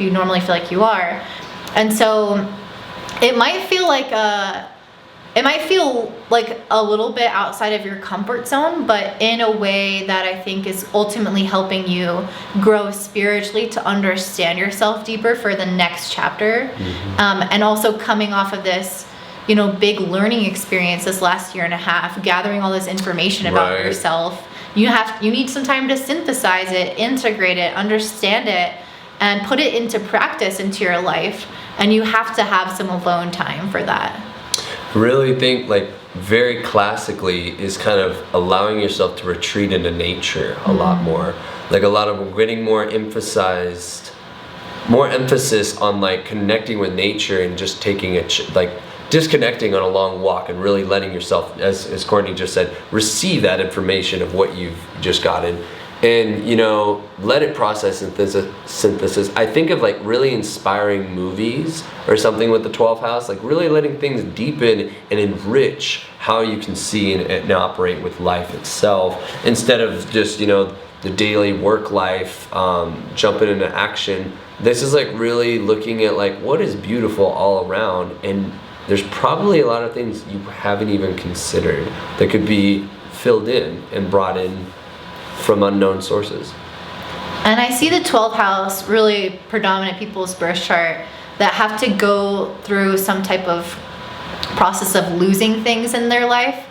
you normally feel like you are. And so it might feel like a little bit outside of your comfort zone, but in a way that I think is ultimately helping you grow spiritually to understand yourself deeper for the next chapter. And also coming off of this, big learning experience this last year and a half, gathering all this information about yourself. You need some time to synthesize it, integrate it, understand it, and put it into practice into your life. And you have to have some alone time for that. I really think very classically is kind of allowing yourself to retreat into nature a lot more. A lot of getting more emphasis on connecting with nature and just taking disconnecting on a long walk and really letting yourself, as Courtney just said, receive that information of what you've just gotten and let it process synthesis. I think of really inspiring movies or something with the 12th house, really letting things deepen and enrich how you can see and operate with life itself, instead of just the daily work life, jumping into action. This is really looking at what is beautiful all around, and there's probably a lot of things you haven't even considered that could be filled in and brought in from unknown sources. And I see the 12th house really predominant people's birth chart that have to go through some type of process of losing things in their life.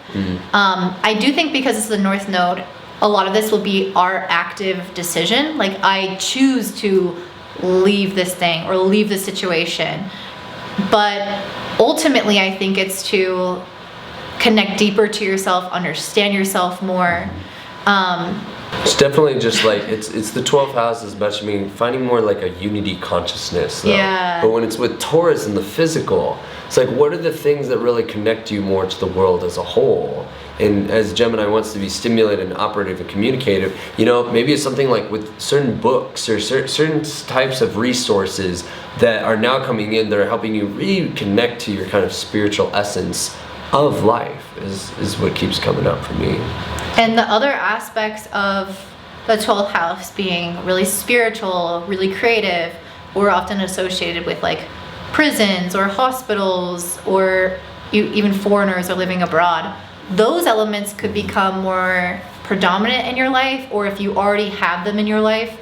I do think because it's the North Node, a lot of this will be our active decision. I choose to leave this thing or leave this situation. But ultimately, I think it's to connect deeper to yourself, understand yourself more. It's definitely just it's the 12th house as much. Finding more a unity consciousness. Though. Yeah. But when it's with Taurus and the physical, it's what are the things that really connect you more to the world as a whole? And as Gemini wants to be stimulated and operative and communicative, maybe it's something with certain books or certain types of resources that are now coming in that are helping you reconnect to your kind of spiritual essence of life is what keeps coming up for me. And the other aspects of the 12th house being really spiritual, really creative, were often associated with prisons or hospitals or even foreigners or living abroad. Those elements could become more predominant in your life, or if you already have them in your life,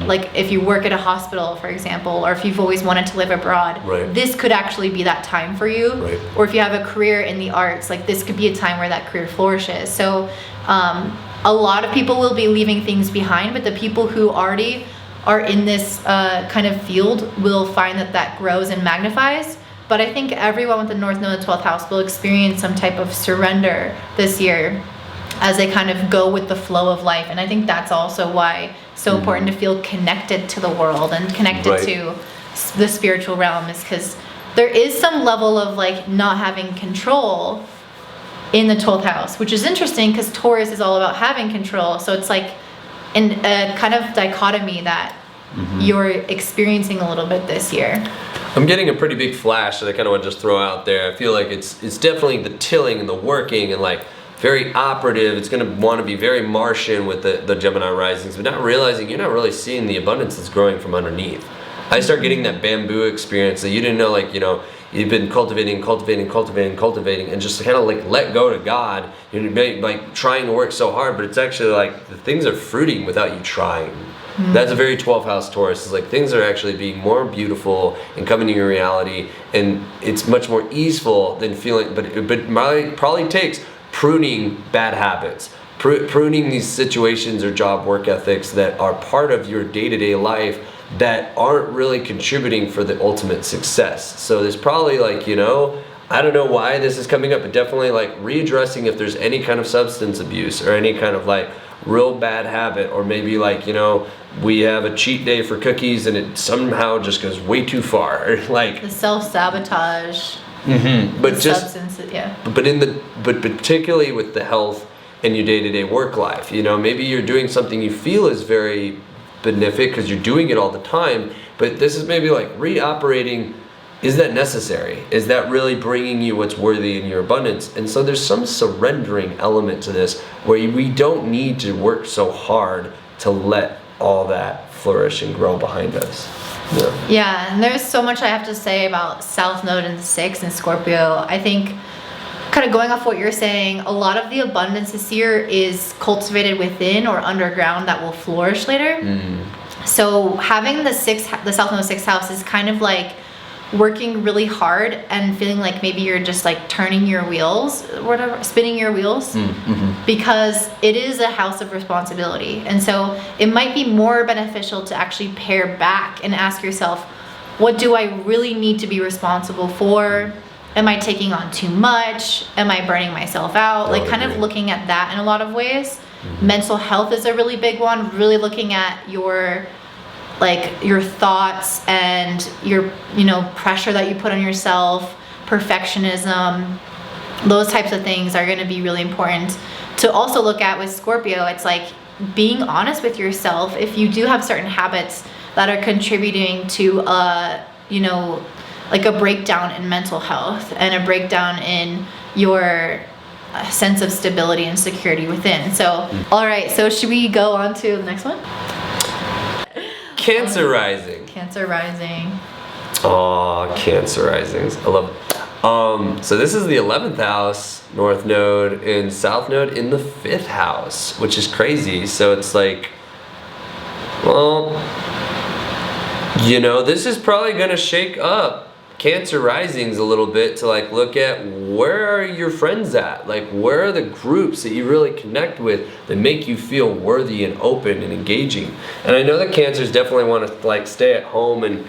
if you work at a hospital, for example, or if you've always wanted to live abroad, this could actually be that time for you. Or if you have a career in the arts, this could be a time where that career flourishes. So a lot of people will be leaving things behind, but the people who already are in this kind of field will find that grows and magnifies. But I think everyone with the North Node, the 12th house, will experience some type of surrender this year as they kind of go with the flow of life. And I think that's also why it's so important to feel connected to the world and connected to the spiritual realm, is because there is some level of not having control in the 12th house, which is interesting because Taurus is all about having control. So it's in a kind of dichotomy that you're experiencing a little bit this year. I'm getting a pretty big flash that I kind of want to just throw out there. I feel like it's definitely the tilling and the working and very operative. It's going to want to be very Martian with the Gemini risings, but not realizing you're not really seeing the abundance that's growing from underneath. I start getting that bamboo experience that you didn't know, you've been cultivating, and just kind of let go to God. You're trying to work so hard, but it's actually the things are fruiting without you trying. That's a very 12th house Taurus. It's things are actually being more beautiful and coming to your reality, and it's much more easeful than feeling. But it probably takes pruning bad habits, pruning these situations or job work ethics that are part of your day-to-day life that aren't really contributing for the ultimate success. So there's probably I don't know why this is coming up, but definitely readdressing if there's any kind of substance abuse or any kind of real bad habit, or maybe we have a cheat day for cookies and it somehow just goes way too far. The self-sabotage. But substance, but particularly with the health and your day-to-day work life, maybe you're doing something you feel is very benefic because you're doing it all the time, but this is maybe reoperating is that necessary? Is that really bringing you what's worthy in your abundance? And so there's some surrendering element to this where we don't need to work so hard to let all that flourish and grow behind us. Yeah, and there's so much I have to say about South Node and 6 and Scorpio. I think, kind of going off what you're saying, a lot of the abundance this year is cultivated within or underground that will flourish later. So having the South Node 6th house is kind of like working really hard and feeling like maybe you're just like turning your wheels, whatever, spinning your wheels, because it is a house of responsibility. And so it might be more beneficial to actually pare back and ask yourself, what do I really need to be responsible for? Am I taking on too much? Am I burning myself out? Like kind of looking at that in a lot of ways. Mental health is a really big one, really looking at your thoughts and your, pressure that you put on yourself, perfectionism, those types of things are going to be really important to also look at with Scorpio. It's like being honest with yourself. If you do have certain habits that are contributing to like a breakdown in mental health and a breakdown in your sense of stability and security within. So, all right, so should we go on to the next one? Cancer rising. Cancer rising. Oh, Cancer risings. I love it. So this is the 11th house, North Node, and South Node in the 5th house, which is crazy. So it's like, well, this is probably going to shake up Cancer risings a little bit to like look at where are your friends at? Like where are the groups that you really connect with that make you feel worthy and open and engaging? And I know that Cancers definitely want to like stay at home and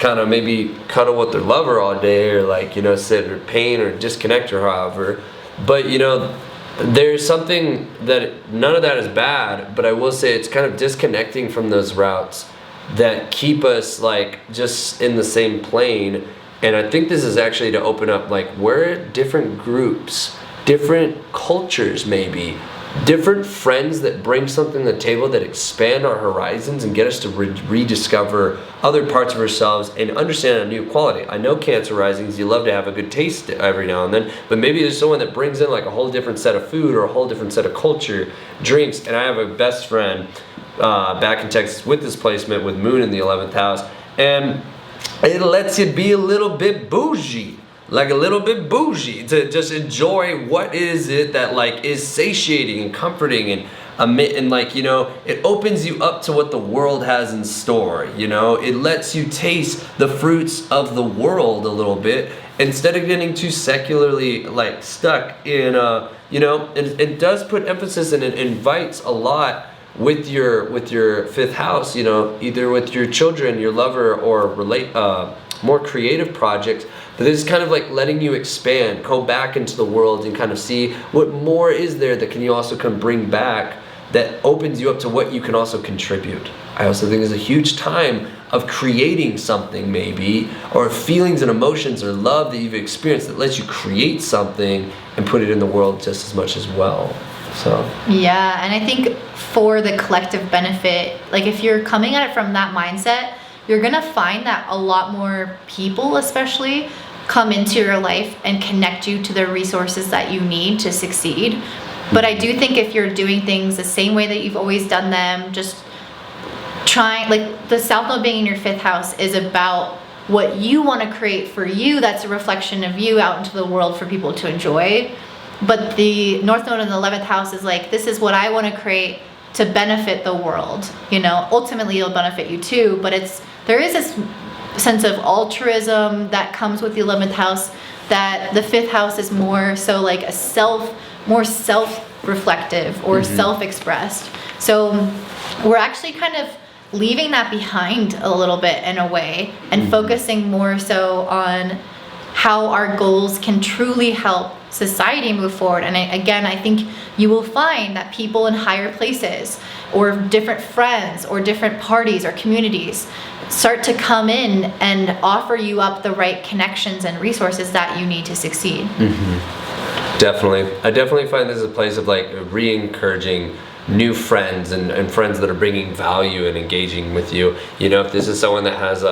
kind of maybe cuddle with their lover all day or like, sit or paint or disconnect or however. But there's something that none of that is bad, but I will say it's kind of disconnecting from those routes that keep us like just in the same plane. And I think this is actually to open up like where different groups, different cultures maybe, different friends that bring something to the table that expand our horizons and get us to rediscover other parts of ourselves and understand a new quality. I know Cancer risings, you love to have a good taste every now and then, but maybe there's someone that brings in like a whole different set of food or a whole different set of culture, drinks. And I have a best friend back in Texas with this placement with Moon in the 11th house, and it lets you be a little bit bougie, to just enjoy what is it that like is satiating and comforting and like, it opens you up to what the world has in store, it lets you taste the fruits of the world a little bit instead of getting too secularly like stuck in, it does put emphasis and it invites a lot with your 5th house, either with your children, your lover, or more creative projects. But this is kind of like letting you expand, go back into the world and kind of see what more is there that can you also can bring back that opens you up to what you can also contribute. I also think it's a huge time of creating something maybe, or feelings and emotions or love that you've experienced that lets you create something and put it in the world just as much as well. So yeah, and I think for the collective benefit, like if you're coming at it from that mindset, you're gonna find that a lot more people especially come into your life and connect you to the resources that you need to succeed. But I do think if you're doing things the same way that you've always done them, just trying, like the South Node being in your 5th house is about what you want to create for you, that's a reflection of you out into the world for people to enjoy. But the North Node in the 11th house is like, this is what I want to create to benefit the world. Ultimately it'll benefit you too, but there is this sense of altruism that comes with the 11th house, that the 5th house is more so like more self-reflective or self-expressed. So we're actually kind of leaving that behind a little bit in a way and focusing more so on how our goals can truly help society move forward. And I think you will find that people in higher places or different friends or different parties or communities start to come in and offer you up the right connections and resources that you need to succeed. Definitely. I definitely find this is a place of like re-encouraging new friends and friends that are bringing value and engaging with you. If this is someone that has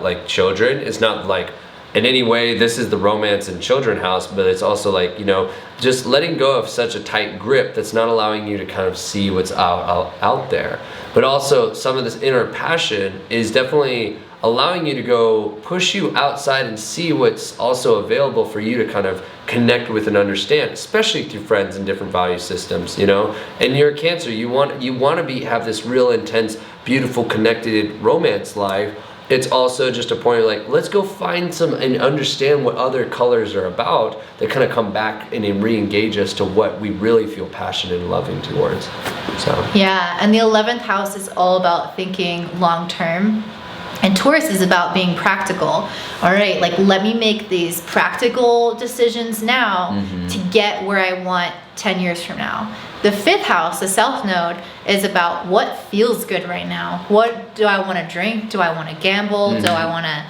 like children, it's not like in any way, this is the romance and children house, but it's also like, you know, just letting go of such a tight grip that's not allowing you to kind of see what's out there. But also some of this inner passion is definitely allowing you to go push you outside and see what's also available for you to kind of connect with and understand, especially through friends and different value systems, you know. And you're a Cancer, you want to have this real intense, beautiful, connected romance life. It's also just a point of like, let's go find some and understand what other colors are about that kind of come back and re-engage us to what we really feel passionate and loving towards. So yeah, and the 11th house is all about thinking long term. And Taurus is about being practical. All right, like let me make these practical decisions now to get where I want 10 years from now. The 5th house, the South Node, is about what feels good right now. What do I want to drink? Do I want to gamble? Do I want to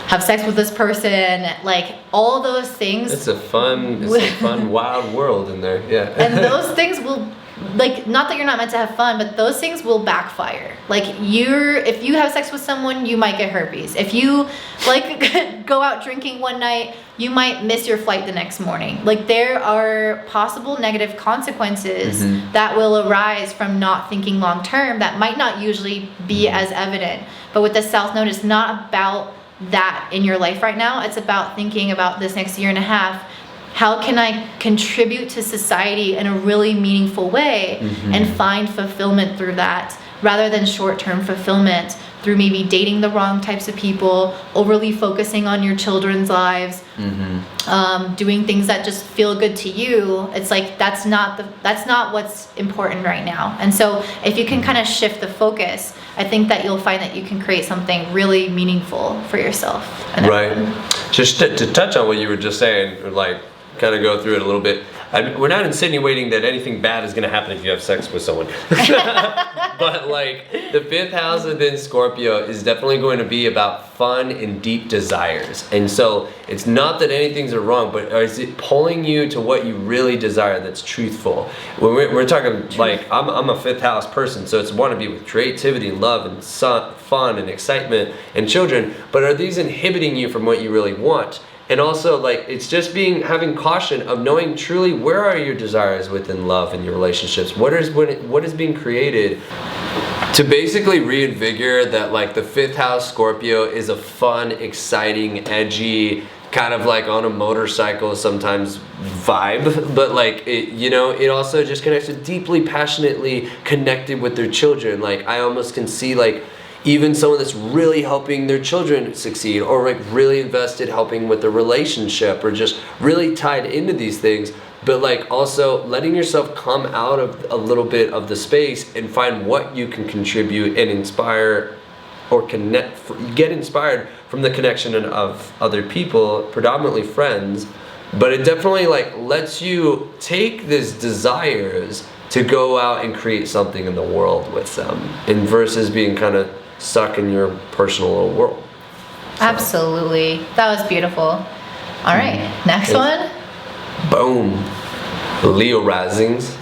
have sex with this person? Like all those things. It's a fun wild world in there. Yeah. And those things will, like, not that you're not meant to have fun, but those things will backfire. Like if you have sex with someone, you might get herpes. If you like go out drinking one night, you might miss your flight the next morning. Like there are possible negative consequences that will arise from not thinking long term that might not usually be as evident. But with the South Node, it's not about that in your life right now. It's about thinking about this next year and a half. How can I contribute to society in a really meaningful way and find fulfillment through that, rather than short-term fulfillment through maybe dating the wrong types of people, overly focusing on your children's lives, doing things that just feel good to you. It's like that's not what's important right now. And so if you can kind of shift the focus, I think that you'll find that you can create something really meaningful for yourself. Right. Just to touch on what you were just saying, or like kind of go through it a little bit. We're not insinuating that anything bad is going to happen if you have sex with someone. But like the 5th house within Scorpio is definitely going to be about fun and deep desires. And so it's not that anything's wrong, but is it pulling you to what you really desire that's truthful? When we're talking like, I'm a 5th house person, so it's want to be with creativity and love and fun and excitement and children, but are these inhibiting you from what you really want? And also, like, it's just having caution of knowing truly where are your desires within love and your relationships. What is being created to basically reinvigorate that, like, the 5th house Scorpio is a fun, exciting, edgy, kind of like on a motorcycle sometimes vibe, but like it, you know, it also just connects with deeply passionately connected with their children. Like I almost can see like even someone that's really helping their children succeed, or like really invested helping with the relationship, or just really tied into these things, but like also letting yourself come out of a little bit of the space and find what you can contribute and inspire or get inspired from the connection of other people, predominantly friends. But it definitely like lets you take these desires to go out and create something in the world with them, and versus being kind of stuck in your personal little world. So. Absolutely. That was beautiful. All right, next one. Boom. Leo risings.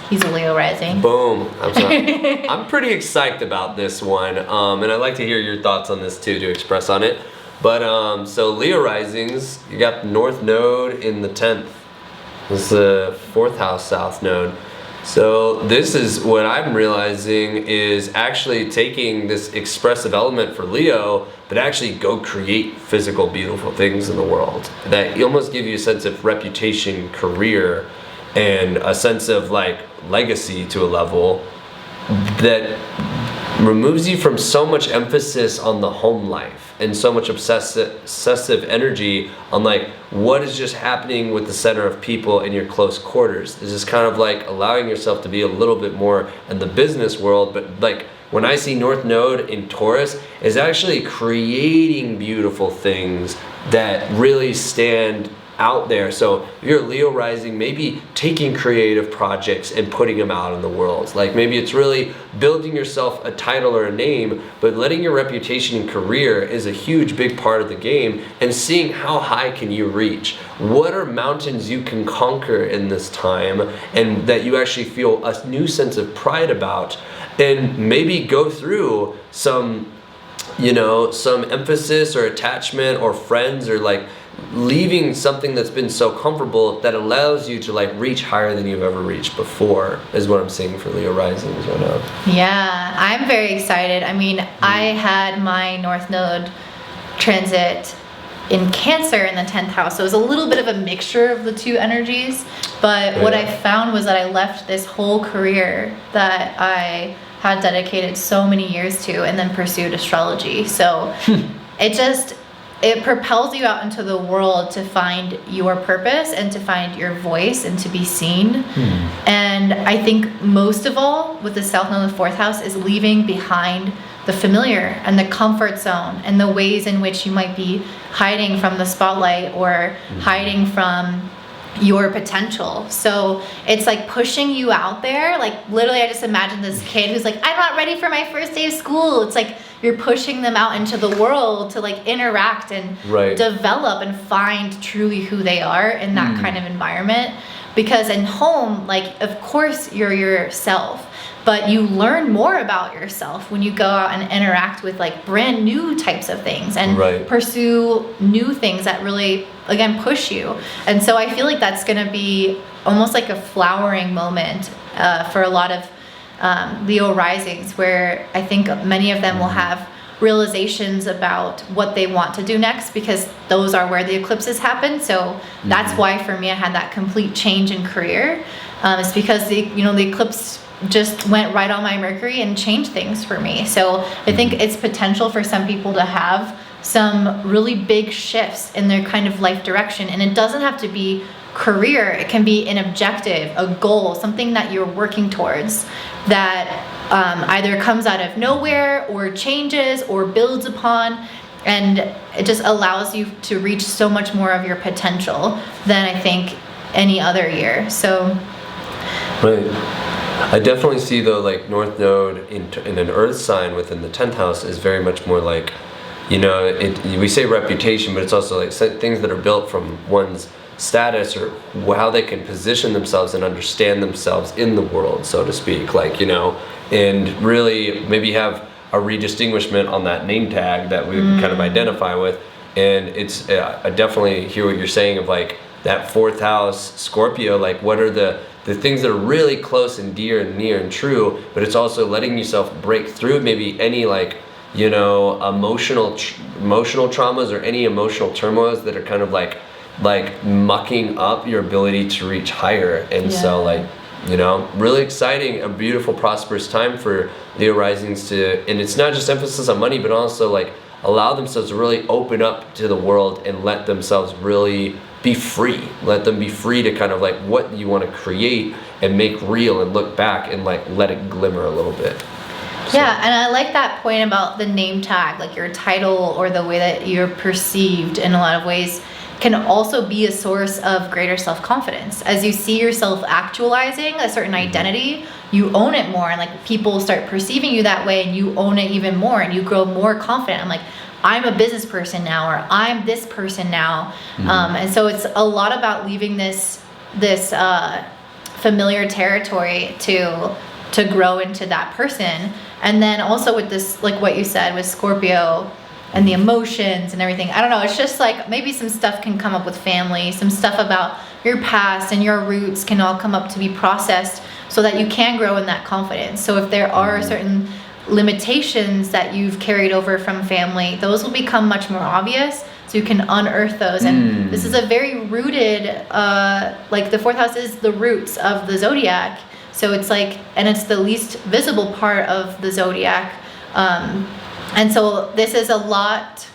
He's a Leo rising. Boom. I'm pretty excited about this one, and I'd like to hear your thoughts on this too, to express on it. But so Leo risings, you got the North Node in the 10th. This is the 4th house South Node. So this is what I'm realizing is actually taking this expressive element for Leo, but actually go create physical, beautiful things in the world that almost give you a sense of reputation, career, and a sense of like legacy to a level that removes you from so much emphasis on the home life and so much obsessive energy on like what is just happening with the center of people in your close quarters. It's just kind of like allowing yourself to be a little bit more in the business world. But like when I see North Node in Taurus, is actually creating beautiful things that really stand out there. So if you're a Leo rising, maybe taking creative projects and putting them out in the world. Like maybe it's really building yourself a title or a name, but letting your reputation and career is a huge big part of the game, and seeing how high can you reach. What are mountains you can conquer in this time, and that you actually feel a new sense of pride about, and maybe go through some some emphasis or attachment or friends, or like leaving something that's been so comfortable that allows you to like reach higher than you've ever reached before, is what I'm seeing for Leo risings right now. Yeah, I'm very excited. I mean, I had my North Node transit in Cancer in the 10th house, so it was a little bit of a mixture of the two energies, but what I found was that I left this whole career that I had dedicated so many years to and then pursued astrology. So it propels you out into the world to find your purpose and to find your voice and to be seen. And I think most of all with the South Node in the 4th house is leaving behind the familiar and the comfort zone and the ways in which you might be hiding from the spotlight or hiding from your potential. So it's like pushing you out there. Like literally I just imagine this kid who's like, I'm not ready for my first day of school. It's like you're pushing them out into the world to like interact and develop and find truly who they are in that kind of environment. Because in home, like of course you're yourself, but you learn more about yourself when you go out and interact with like brand new types of things and pursue new things that really, again, push you. And so I feel like that's going to be almost like a flowering moment for a lot of Leo risings, where I think many of them will have realizations about what they want to do next, because those are where the eclipses happen. So that's why for me I had that complete change in career. It's because the eclipse just went right on my Mercury and changed things for me. So I think it's potential for some people to have some really big shifts in their kind of life direction. And it doesn't have to be career. It can be an objective, a goal, something that you're working towards that either comes out of nowhere or changes or builds upon. And it just allows you to reach so much more of your potential than I think any other year. So. Right. I definitely see though, like North Node in an Earth sign within the 10th house is very much more like, we say reputation, but it's also like things that are built from one's status or how they can position themselves and understand themselves in the world, so to speak. Like, and really maybe have a redistinguishment on that name tag that we kind of identify with. And it's, I definitely hear what you're saying of like that 4th house Scorpio, like what are the things that are really close and dear and near and true, but it's also letting yourself break through maybe any like, emotional traumas or any emotional turmoils that are kind of like mucking up your ability to reach higher. And so like, really exciting, a beautiful, prosperous time for Leo risings and it's not just emphasis on money, but also like allow themselves to really open up to the world and let themselves really be free. Let them be free to kind of like what you want to create and make real and look back and like let it glimmer a little bit. So. Yeah, and I like that point about the name tag, like your title or the way that you're perceived in a lot of ways can also be a source of greater self-confidence. As you see yourself actualizing a certain identity, you own it more, and like people start perceiving you that way and you own it even more and you grow more confident. I'm like, I'm a business person now, or I'm this person now. And so it's a lot about leaving this familiar territory to grow into that person. And then also with this, like what you said with Scorpio and the emotions and everything, I don't know, it's just like maybe some stuff can come up with family, some stuff about your past and your roots can all come up to be processed so that you can grow in that confidence. So if there are certain limitations that you've carried over from family, those will become much more obvious, so you can unearth those. And this is a very rooted, like the 4th house is the roots of the zodiac, so it's like, and it's the least visible part of the zodiac, and so this is a lot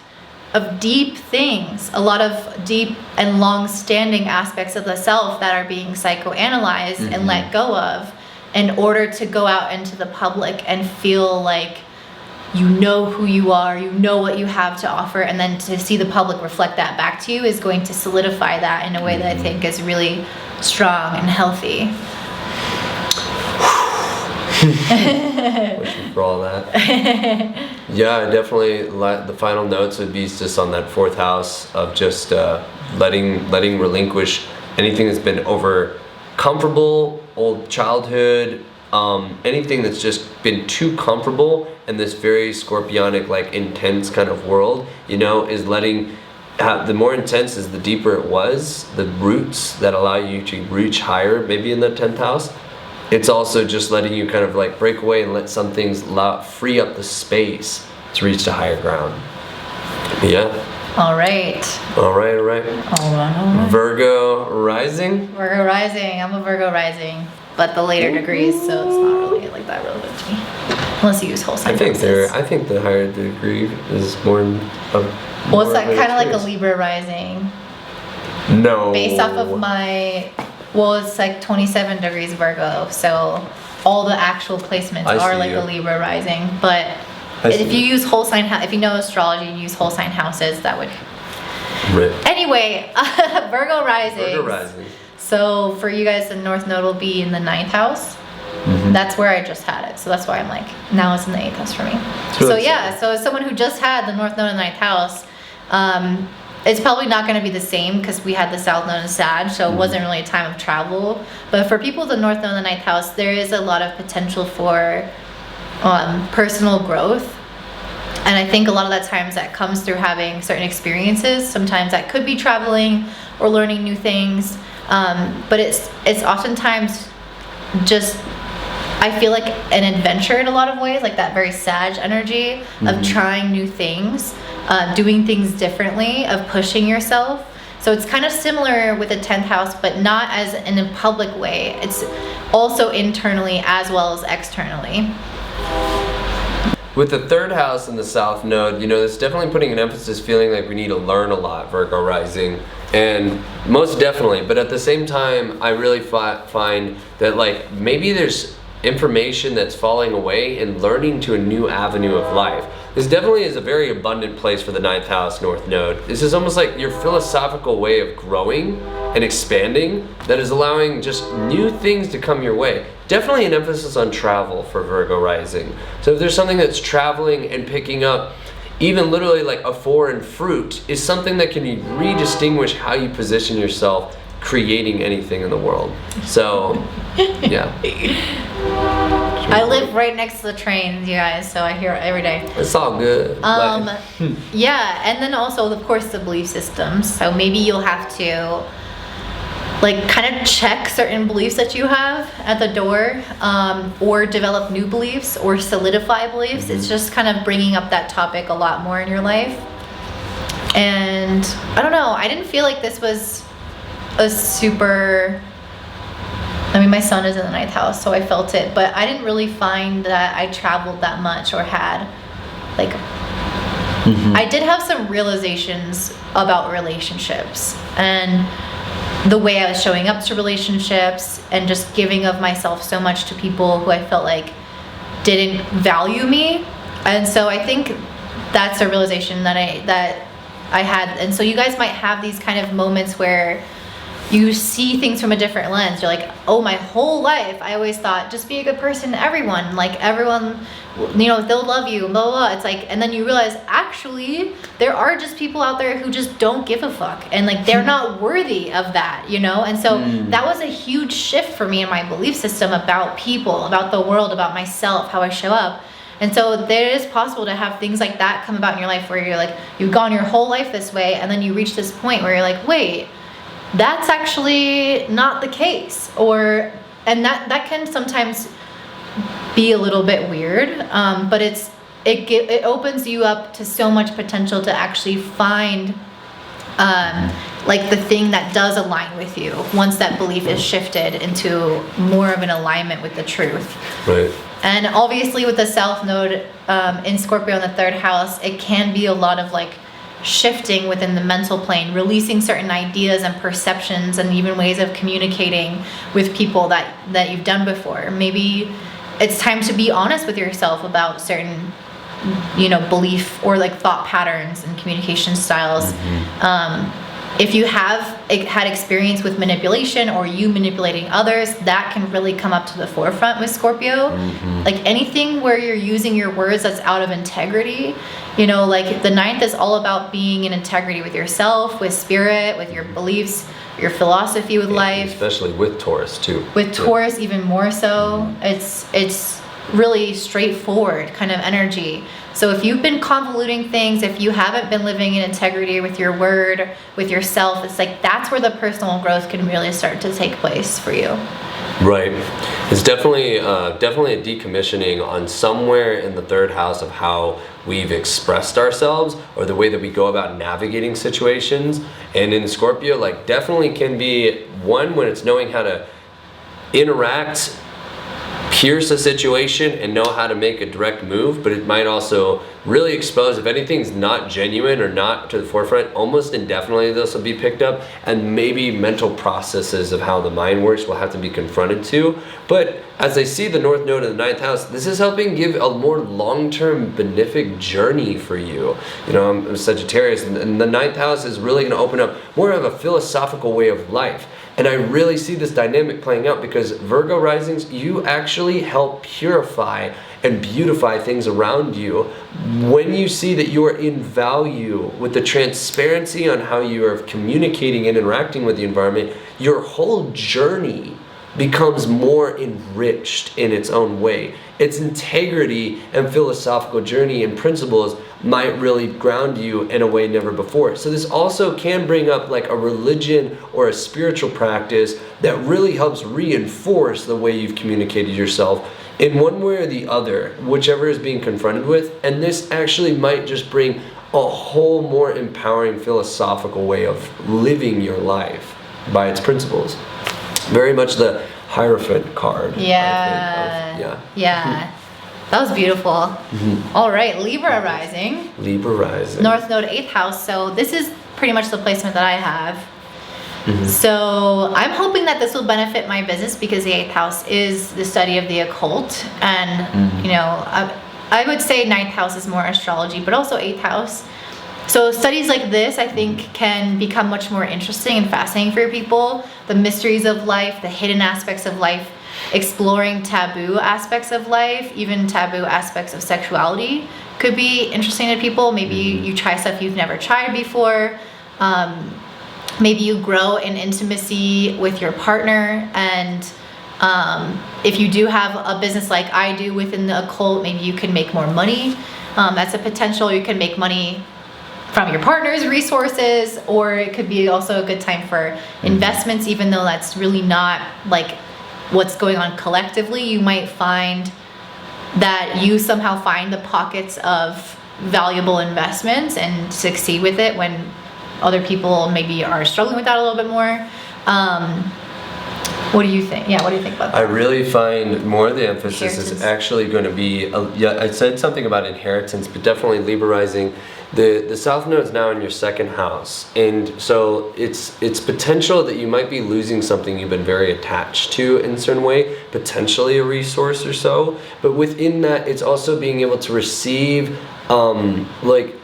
of deep things, a lot of deep and long-standing aspects of the self that are being psychoanalyzed and let go of, in order to go out into the public and feel like you know who you are, you know what you have to offer, and then to see the public reflect that back to you is going to solidify that in a way that I think is really strong and healthy. Wishing for all that. Yeah, definitely. The final notes would be just on that 4th house of just letting relinquish anything that's been over comfortable, old childhood, anything that's just been too comfortable in this very scorpionic, like intense kind of world, you know, is letting, the more intense is the deeper it was, the roots that allow you to reach higher, maybe in the 10th house. It's also just letting you kind of like break away and let some things free up the space to reach to higher ground. Yeah. All right. All right. Virgo rising. Virgo rising. I'm a Virgo rising, but the later degrees, so it's not really like that relevant to me, unless you use whole sign houses. I think the higher degree is more. Well, it's like kind of like a Libra rising. No. Based off of my, well, it's like 27 degrees Virgo, so all the actual placements are like a Libra rising, but. If you use whole sign, if you know astrology and use whole sign houses, that would. Rip. Anyway, Virgo rising. Virgo rising. So for you guys, the North Node will be in the 9th house. Mm-hmm. That's where I just had it. So that's why I'm like, now it's in the 8th house for me. So yeah, so as someone who just had the North Node in the 9th house, it's probably not going to be the same because we had the South Node in Sag, so it wasn't really a time of travel. But for people with the North Node in the 9th house, there is a lot of potential for personal growth, and I think a lot of that times that comes through having certain experiences. Sometimes that could be traveling or learning new things, but it's oftentimes just, I feel like, an adventure in a lot of ways, like that very Sag energy of trying new things, doing things differently, of pushing yourself. So it's kind of similar with the 10th house, but not as in a public way. It's also internally as well as externally. With the 3rd house in the South Node, you know, it's definitely putting an emphasis, feeling like we need to learn a lot, Virgo rising, and most definitely. But at the same time, I really find that like maybe there's information that's falling away and learning to a new avenue of life. This definitely is a very abundant place for the 9th house North Node. This is almost like your philosophical way of growing and expanding that is allowing just new things to come your way. Definitely an emphasis on travel for Virgo rising. So if there's something that's traveling and picking up, even literally like a foreign fruit, is something that can redistinguish how you position yourself creating anything in the world. So, yeah. I live right next to the trains, you guys, so I hear it every day. It's all good. Yeah, and then also, of course, the belief systems. So maybe you'll have to like kind of check certain beliefs that you have at the door, or develop new beliefs or solidify beliefs. It's just kind of bringing up that topic a lot more in your life. And I don't know, I didn't feel like this was a super, I mean, my son is in the 9th house, so I felt it, but I didn't really find that I traveled that much or had like, I did have some realizations about relationships and the way I was showing up to relationships and just giving of myself so much to people who I felt like didn't value me. And so I think that's a realization that I had. And so you guys might have these kind of moments where you see things from a different lens. You're like, oh, my whole life I always thought just be a good person to everyone, like everyone, you know, they'll love you, blah, blah, blah. It's like, and then you realize actually there are just people out there who just don't give a fuck, and like they're not worthy of that, you know. And so that was a huge shift for me in my belief system about people, about the world, about myself, how I show up. And so there is possible to have things like that come about in your life where you're like, you've gone your whole life this way, and then you reach this point where you're like, wait, that's actually not the case. And that can sometimes be a little bit weird, but it opens you up to so much potential to actually find like the thing that does align with you once that belief is shifted into more of an alignment with the truth. Right. And obviously with the South Node in Scorpio in the 3rd house, it can be a lot of like shifting within the mental plane, releasing certain ideas and perceptions and even ways of communicating with people that you've done before. Maybe it's time to be honest with yourself about certain, you know, belief or like thought patterns and communication styles. if you have had experience with manipulation or you manipulating others, that can really come up to the forefront with Scorpio. Like anything where you're using your words that's out of integrity, you know, like the 9th is all about being in integrity with yourself, with spirit, with your beliefs, your philosophy with life. Especially with Taurus too. With Taurus even more so. It's really straightforward kind of energy. So if you've been convoluting things, if you haven't been living in integrity with your word, with yourself, it's like that's where the personal growth can really start to take place for you. Right. It's definitely a decommissioning on somewhere in the 3rd house of how we've expressed ourselves or the way that we go about navigating situations. And in Scorpio, like definitely can be one when it's knowing how to interact, pierce a situation and know how to make a direct move, but it might also really expose if anything's not genuine or not to the forefront, almost indefinitely this will be picked up, and maybe mental processes of how the mind works will have to be confronted to. But as I see the North Node in the 9th house, this is helping give a more long-term benefic journey for you. You know, I'm Sagittarius, and the 9th house is really going to open up more of a philosophical way of life. And I really see this dynamic playing out because Virgo risings, you actually help purify and beautify things around you when you see that you are in value with the transparency on how you are communicating and interacting with the environment. Your whole journey becomes more enriched in its own way. Its integrity and philosophical journey and principles might really ground you in a way never before. So this also can bring up like a religion or a spiritual practice that really helps reinforce the way you've communicated yourself in one way or the other, whichever is being confronted with. And this actually might just bring a whole more empowering philosophical way of living your life by its principles. Very much the Hierophant card. Yeah. That was beautiful. All right, Libra rising. Libra rising. North Node 8th house. So this is pretty much the placement that I have. So I'm hoping that this will benefit my business because the 8th house is the study of the occult. And, you know, I would say 9th house is more astrology, but also 8th house. So studies like this, I think, can become much more interesting and fascinating for people. The mysteries of life, the hidden aspects of life, exploring taboo aspects of life, even taboo aspects of sexuality could be interesting to people. Maybe you try stuff you've never tried before. Maybe you grow in intimacy with your partner, and if you do have a business like I do within the occult, maybe you can make more money. That's a potential. You can make money from your partner's resources, or it could be also a good time for investments, even though that's really not like what's going on collectively. You might find that you somehow find the pockets of valuable investments and succeed with it when other people maybe are struggling with that a little bit more. What do you think? Yeah, what do you think about that? I really find more of the emphasis is actually going to be, I said something about inheritance, but definitely Libra rising. The South Node is now in your 2nd house, and so it's potential that you might be losing something you've been very attached to in a certain way, potentially a resource or so. But within that, it's also being able to receive like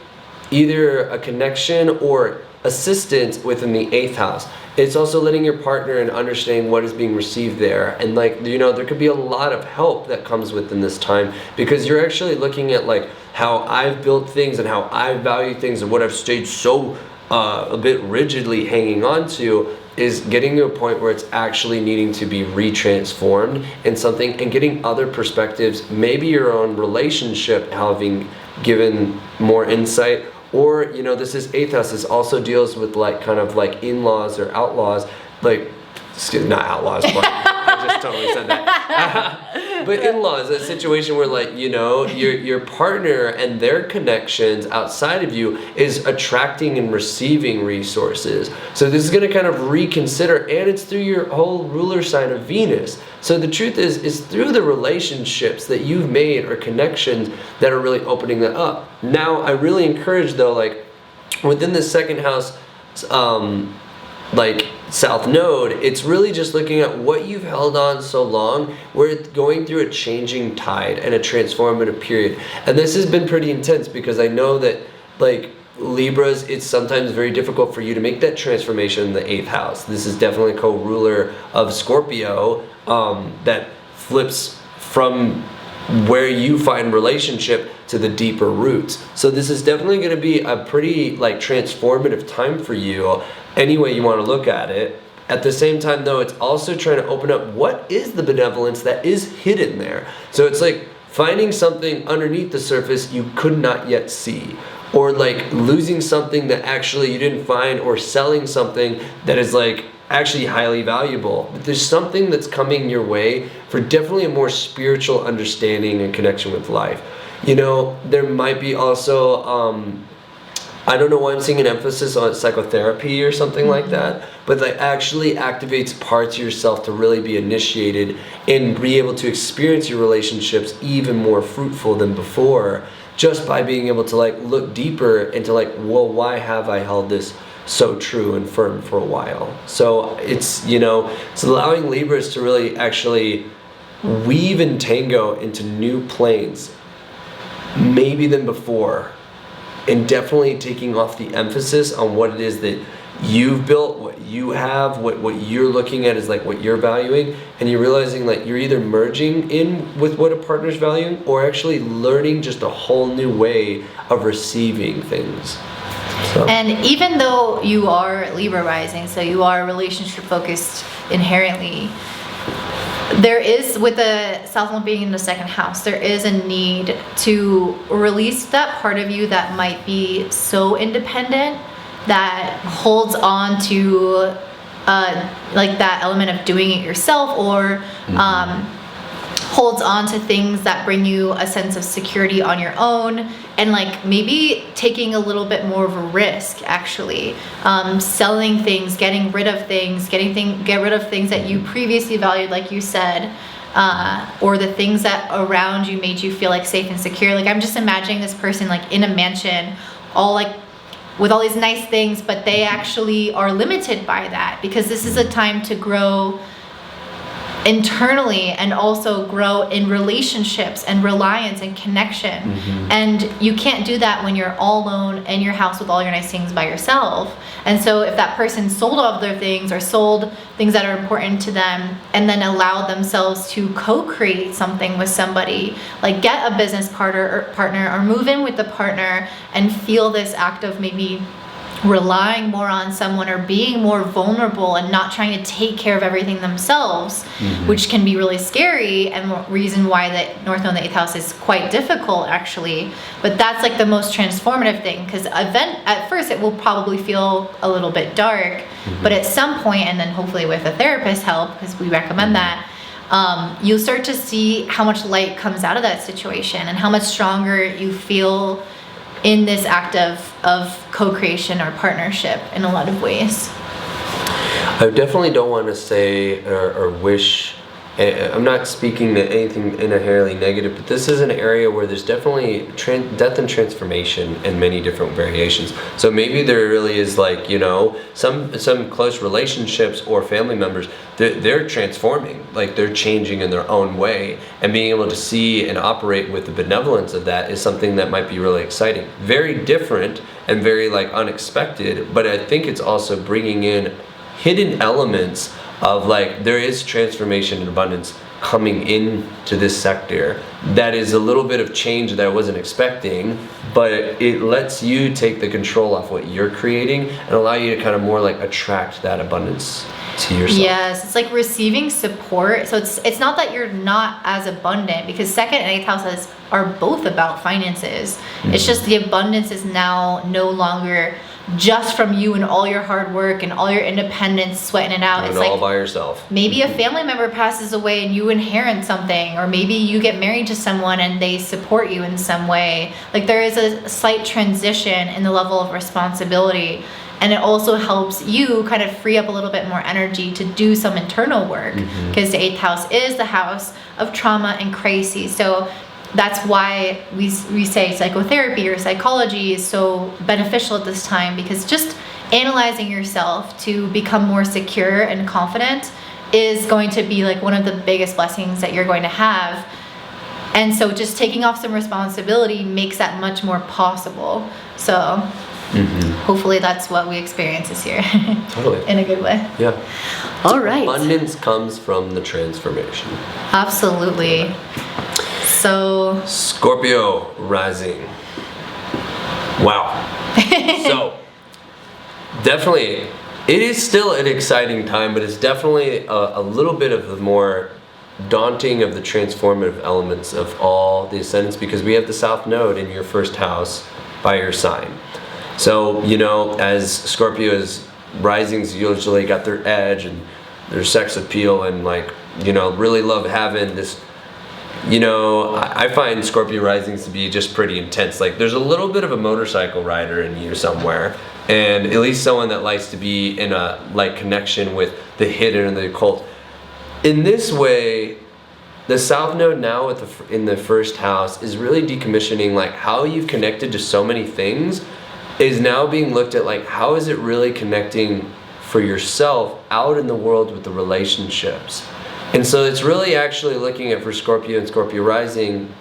either a connection or assistance within the 8th house. It's also letting your partner and understanding what is being received there, and like, you know, there could be a lot of help that comes within this time because you're actually looking at like how I've built things and how I value things and what I've stayed so a bit rigidly hanging on to is getting to a point where it's actually needing to be retransformed in something and getting other perspectives, maybe your own relationship having given more insight. Or, you know, this is 8th house. This also deals with like kind of like in-laws or outlaws, like, not outlaws, but I just totally said that. But in-laws, a situation where like, you know, your partner and their connections outside of you is attracting and receiving resources. So this is going to kind of reconsider, and it's through your whole ruler sign of Venus. So the truth is through the relationships that you've made or connections that are really opening that up. Now, I really encourage though, like within the 2nd house, like South Node, it's really just looking at what you've held on so long. We're going through a changing tide and a transformative period. And this has been pretty intense because I know that like Libras, it's sometimes very difficult for you to make that transformation in the 8th house. This is definitely a co-ruler of Scorpio that flips from where you find relationship to the deeper roots. So this is definitely going to be a pretty like transformative time for you any way you want to look at it. At the same time though, it's also trying to open up what is the benevolence that is hidden there. So it's like finding something underneath the surface you could not yet see, or like losing something that actually you didn't find, or selling something that is like actually highly valuable. But there's something that's coming your way for definitely a more spiritual understanding and connection with life. You know, there might be also, I don't know why I'm seeing an emphasis on psychotherapy or something like that, but that actually activates parts of yourself to really be initiated and be able to experience your relationships even more fruitful than before, just by being able to like look deeper into like, well, why have I held this so true and firm for a while? So it's, you know, it's allowing Libras to really actually weave and tango into new planes, maybe than before, and definitely taking off the emphasis on what it is that you've built, what you have, what you're looking at is like what you're valuing, and you're realizing like you're either merging in with what a partner's valuing, or actually learning just a whole new way of receiving things. So. And even though you are Libra rising, so you are relationship focused inherently, there is, with the South Node being in the 2nd house, there is a need to release that part of you that might be so independent, that holds on to like that element of doing it yourself, or holds on to things that bring you a sense of security on your own, and like maybe taking a little bit more of a risk, actually selling things, getting rid of things, get rid of things that you previously valued, like you said, or the things that around you made you feel like safe and secure. Like I'm just imagining this person like in a mansion, all like with all these nice things, but they actually are limited by that, because this is a time to grow internally and also grow in relationships and reliance and connection. And you can't do that when you're all alone in your house with all your nice things by yourself. And so if that person sold all of their things, or sold things that are important to them, and then allowed themselves to co-create something with somebody, like get a business partner or move in with the partner, and feel this act of maybe relying more on someone, or being more vulnerable and not trying to take care of everything themselves, which can be really scary, and reason why the North Node in the 8th house is quite difficult, actually. But that's like the most transformative thing, because at first it will probably feel a little bit dark, but at some point, and then hopefully with a therapist's help, because we recommend that, you'll start to see how much light comes out of that situation, and how much stronger you feel in this act of co-creation or partnership in a lot of ways. I definitely don't want to say or wish, I'm not speaking to anything inherently negative, but this is an area where there's definitely death and transformation in many different variations. So maybe there really is, like, you know, some close relationships or family members, they're transforming, like they're changing in their own way, and being able to see and operate with the benevolence of that is something that might be really exciting. Very different and very like unexpected, but I think it's also bringing in hidden elements of like, there is transformation and abundance coming into this sector that is a little bit of change that I wasn't expecting, but it lets you take the control off what you're creating and allow you to kind of more like attract that abundance to yourself. Yes, it's like receiving support. So it's not that you're not as abundant, because 2nd and 8th houses are both about finances. It's just the abundance is now no longer just from you and all your hard work and all your independence, sweating it out. And it's all like by yourself. Maybe a family member passes away and you inherit something, or maybe you get married to someone and they support you in some way. Like there is a slight transition in the level of responsibility, and it also helps you kind of free up a little bit more energy to do some internal work, because the 8th house is the house of trauma and crises. So that's why we say psychotherapy or psychology is so beneficial at this time, because just analyzing yourself to become more secure and confident is going to be like one of the biggest blessings that you're going to have. And so just taking off some responsibility makes that much more possible. So Hopefully that's what we experience this year. Totally. In a good way. Yeah. All right. Abundance comes from the transformation. Absolutely. So Scorpio rising. Wow. So definitely, it is still an exciting time, but it's definitely a little bit of the more daunting of the transformative elements of all the ascendants, because we have the South Node in your first house by your sign. So, you know, as Scorpios, risings usually got their edge and their sex appeal and, like, you know, really love having this, you know, I find Scorpio risings to be just pretty intense. Like, there's a little bit of a motorcycle rider in you somewhere, and at least someone that likes to be in a, like, connection with the hidden and the occult. In this way, the South Node now in the first house is really decommissioning, like, how you've connected to so many things is now being looked at, like, how is it really connecting for yourself out in the world with the relationships. And so it's really actually looking at, for Scorpio and Scorpio rising,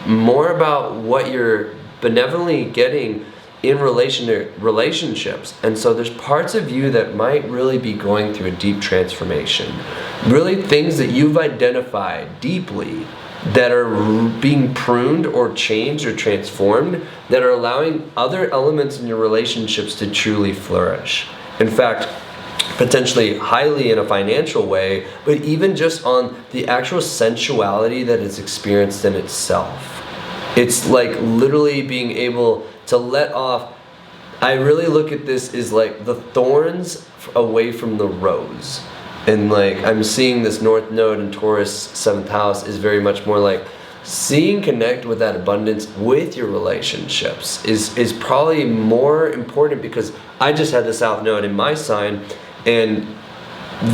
more about what you're benevolently getting in relation to relationships. And so there's parts of you that might really be going through a deep transformation. Really things that you've identified deeply that are being pruned or changed or transformed, that are allowing other elements in your relationships to truly flourish. In fact, potentially highly in a financial way, but even just on the actual sensuality that is experienced in itself. It's like literally being able to let off. I really look at this as like the thorns away from the rose. And like I'm seeing this North Node in Taurus 7th house is very much more like connect with that abundance with your relationships is probably more important, because I just had the South Node in my sign, and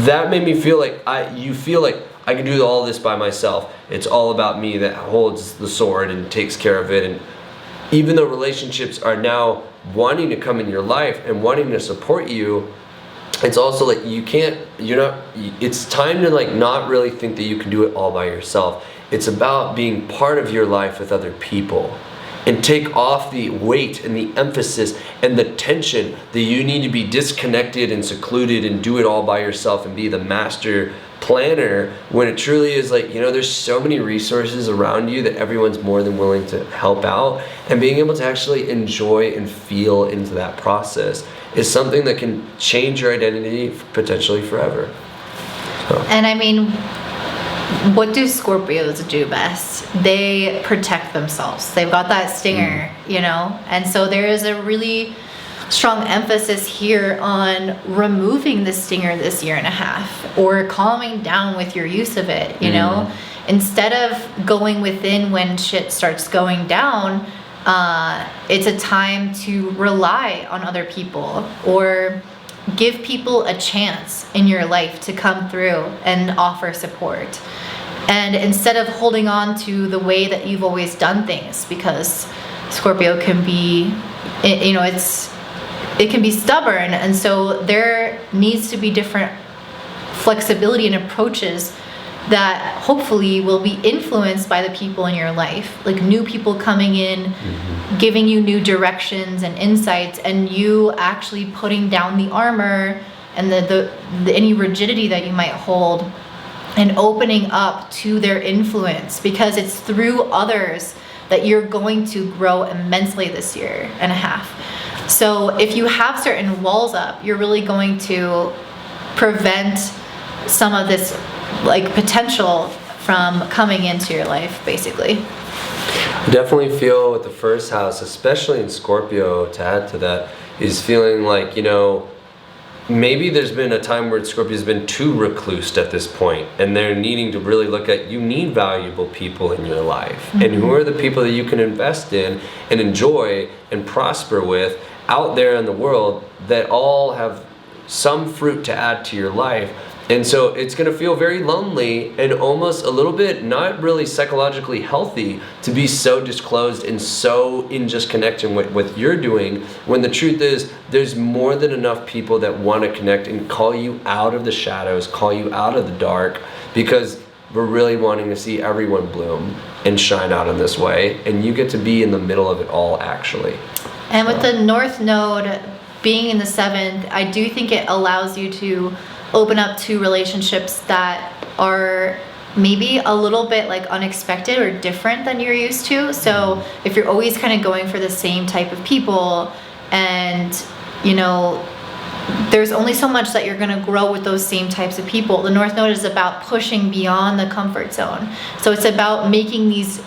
that made me feel like you feel like I can do all this by myself. It's all about me that holds the sword and takes care of it. And even though relationships are now wanting to come in your life and wanting to support you, it's also like it's time to like not really think that you can do it all by yourself. It's about being part of your life with other people, and take off the weight and the emphasis and the tension that you need to be disconnected and secluded and do it all by yourself and be the master planner, when it truly is like, you know, there's so many resources around you that everyone's more than willing to help out. And being able to actually enjoy and feel into that process is something that can change your identity potentially forever. So. And I mean, what do Scorpios do best? They protect themselves. They've got that stinger, you know? And so there is a really strong emphasis here on removing the stinger this year and a half, or calming down with your use of it, you know? Instead of going within when shit starts going down, it's a time to rely on other people, or give people a chance in your life to come through and offer support. And instead of holding on to the way that you've always done things, because Scorpio can be, you know, it can be stubborn. And so there needs to be different flexibility and approaches that hopefully will be influenced by the people in your life, like new people coming in, giving you new directions and insights, and you actually putting down the armor and the any rigidity that you might hold, and opening up to their influence, because it's through others that you're going to grow immensely this year and a half. So if you have certain walls up, you're really going to prevent some of this like potential from coming into your life, basically. I definitely feel with the first house, especially in Scorpio, to add to that, is feeling like, you know, maybe there's been a time where Scorpio's been too reclused at this point, and they're needing to really look at, you need valuable people in your life. And who are the people that you can invest in and enjoy and prosper with out there in the world that all have some fruit to add to your life. And so it's going to feel very lonely and almost a little bit not really psychologically healthy to be so disclosed and so in just connection with what you're doing, when the truth is there's more than enough people that want to connect and call you out of the shadows, call you out of the dark, because we're really wanting to see everyone bloom and shine out in this way, and you get to be in the middle of it all, actually. And with the North Node being in the 7th, I do think it allows you to open up to relationships that are maybe a little bit like unexpected or different than you're used to. So if you're always kind of going for the same type of people, and you know, there's only so much that you're going to grow with those same types of people. The North Node is about pushing beyond the comfort zone. So it's about making these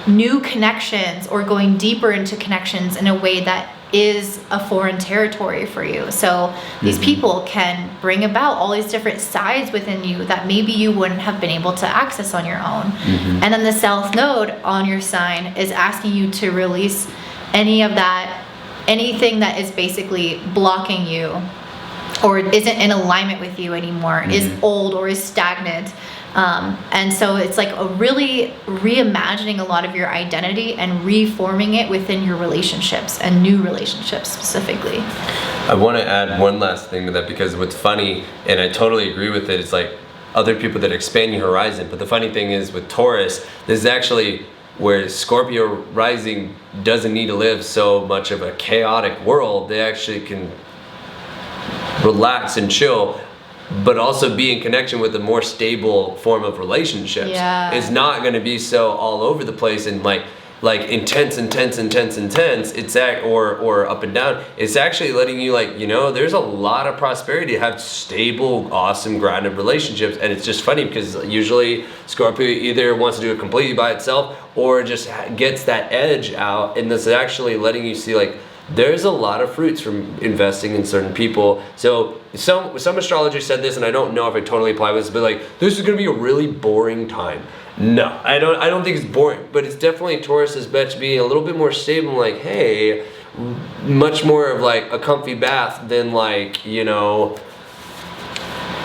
new connections or going deeper into connections in a way that is a foreign territory for you. So these people can bring about all these different sides within you that maybe you wouldn't have been able to access on your own. And then the South Node on your sign is asking you to release any of that, anything that is basically blocking you or isn't in alignment with you anymore, is old or is stagnant. And so it's like a really reimagining a lot of your identity and reforming it within your relationships and new relationships specifically. I want to add one last thing to that, because what's funny, and I totally agree with it, it's like other people that expand your horizon. But the funny thing is with Taurus, this is actually where Scorpio rising doesn't need to live so much of a chaotic world. They actually can relax and chill, but also be in connection with a more stable form of relationships. It's not going to be so all over the place and like intense. It's or up and down. It's actually letting you, like, you know, there's a lot of prosperity to have stable, awesome, grounded relationships. And it's just funny because usually Scorpio either wants to do it completely by itself or just gets that edge out, and this is actually letting you see like there's a lot of fruits from investing in certain people. So some astrologer said this, and I don't know if I totally apply this, but like, this is going to be a really boring time. No, I don't think it's boring, but it's definitely Taurus's bet to be a little bit more stable. Like, hey, much more of like a comfy bath than like, you know,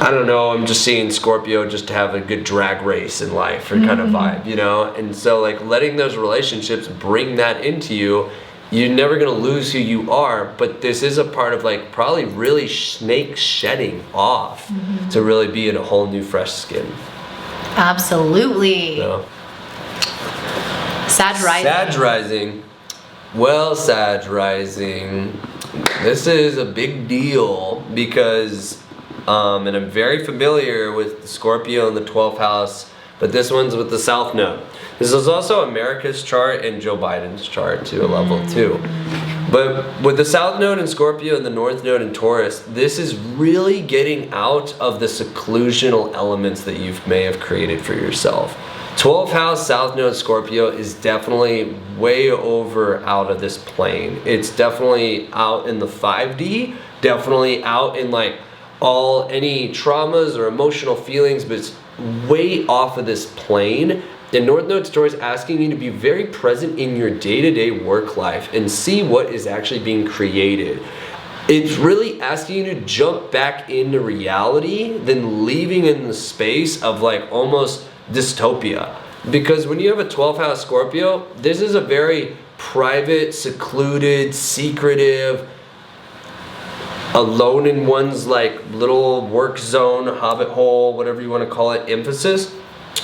I don't know, I'm just seeing Scorpio just to have a good drag race in life or kind of vibe, you know? And so like letting those relationships bring that into you. You're never going to lose who you are, but this is a part of like probably really snake shedding off to really be in a whole new fresh skin. Absolutely. Yeah. Sag rising. Sag rising. Well, Sag rising, this is a big deal because, and I'm very familiar with the Scorpio in the 12th house, but this one's with the South Node. This is also America's chart and Joe Biden's chart to a level too. But with the South Node in Scorpio and the North Node in Taurus, this is really getting out of the seclusional elements that you may have created for yourself. 12th house South Node Scorpio is definitely way over out of this plane. It's definitely out in the 5D, definitely out in like any traumas or emotional feelings, but it's way off of this plane. The North Node story is asking you to be very present in your day-to-day work life and see what is actually being created. It's really asking you to jump back into reality than leaving in the space of like almost dystopia. Because when you have a 12th house Scorpio, this is a very private, secluded, secretive, alone in one's like little work zone, hobbit hole, whatever you want to call it, emphasis.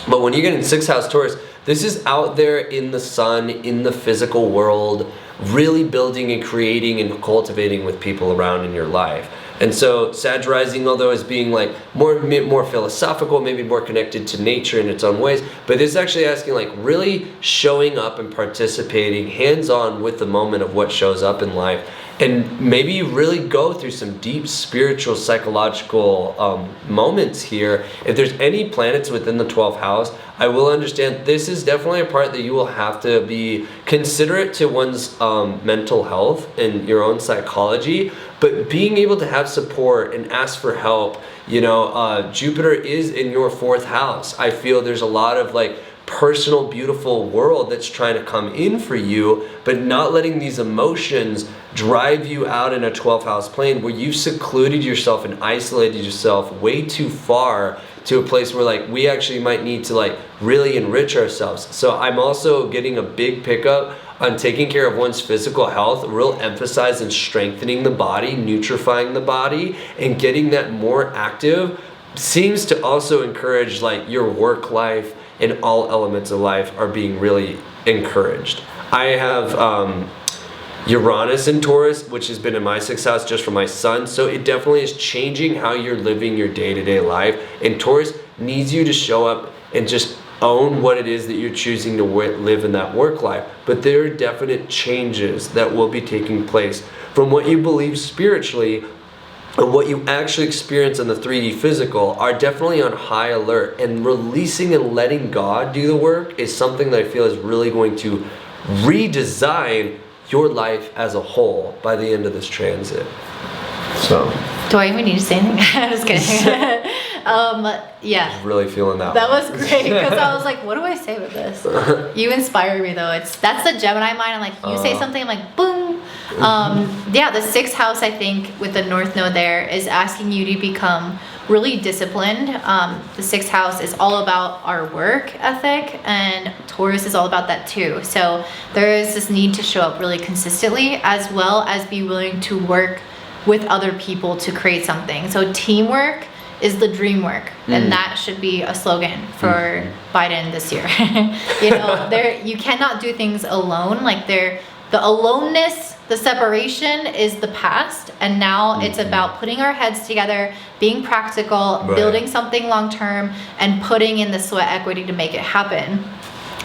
But when you get in 6th house Taurus, this is out there in the sun, in the physical world, really building and creating and cultivating with people around in your life. And so Sag rising, although as being like more philosophical, maybe more connected to nature in its own ways, but this is actually asking like really showing up and participating hands-on with the moment of what shows up in life. And maybe you really go through some deep spiritual, psychological moments here. If there's any planets within the 12th house, I will understand this is definitely a part that you will have to be considerate to one's mental health and your own psychology. But being able to have support and ask for help, you know, Jupiter is in your 4th house. I feel there's a lot of like personal, beautiful world that's trying to come in for you, but not letting these emotions drive you out in a 12th house plane where you've secluded yourself and isolated yourself way too far to a place where like we actually might need to like really enrich ourselves. So I'm also getting a big pickup on taking care of one's physical health, real emphasis in strengthening the body, nutrifying the body, and getting that more active seems to also encourage like your work life and all elements of life are being really encouraged. I have Uranus in Taurus, which has been in my 6th house just for my son. So it definitely is changing how you're living your day-to-day life. And Taurus needs you to show up and just own what it is that you're choosing to live in that work life. But there are definite changes that will be taking place from what you believe spiritually and what you actually experience in the 3D physical are definitely on high alert. And releasing and letting God do the work is something that I feel is really going to redesign your life as a whole by the end of this transit. So, do I even need to say anything? I'm just kidding. Yeah. Really feeling that. That was great because I was like, what do I say with this? You inspire me though. That's the Gemini mind. I'm like, you say something, I'm like, boom. Yeah, the 6th house, I think, with the North Node there is asking you to become really disciplined. The 6th house is all about our work ethic, and Taurus is all about that too. So there is this need to show up really consistently, as well as be willing to work with other people to create something. So teamwork is the dream work, and that should be a slogan for Biden this year. You know, you cannot do things alone. Like the aloneness, the separation is the past, and now it's about putting our heads together, being practical, building something long term, and putting in the sweat equity to make it happen.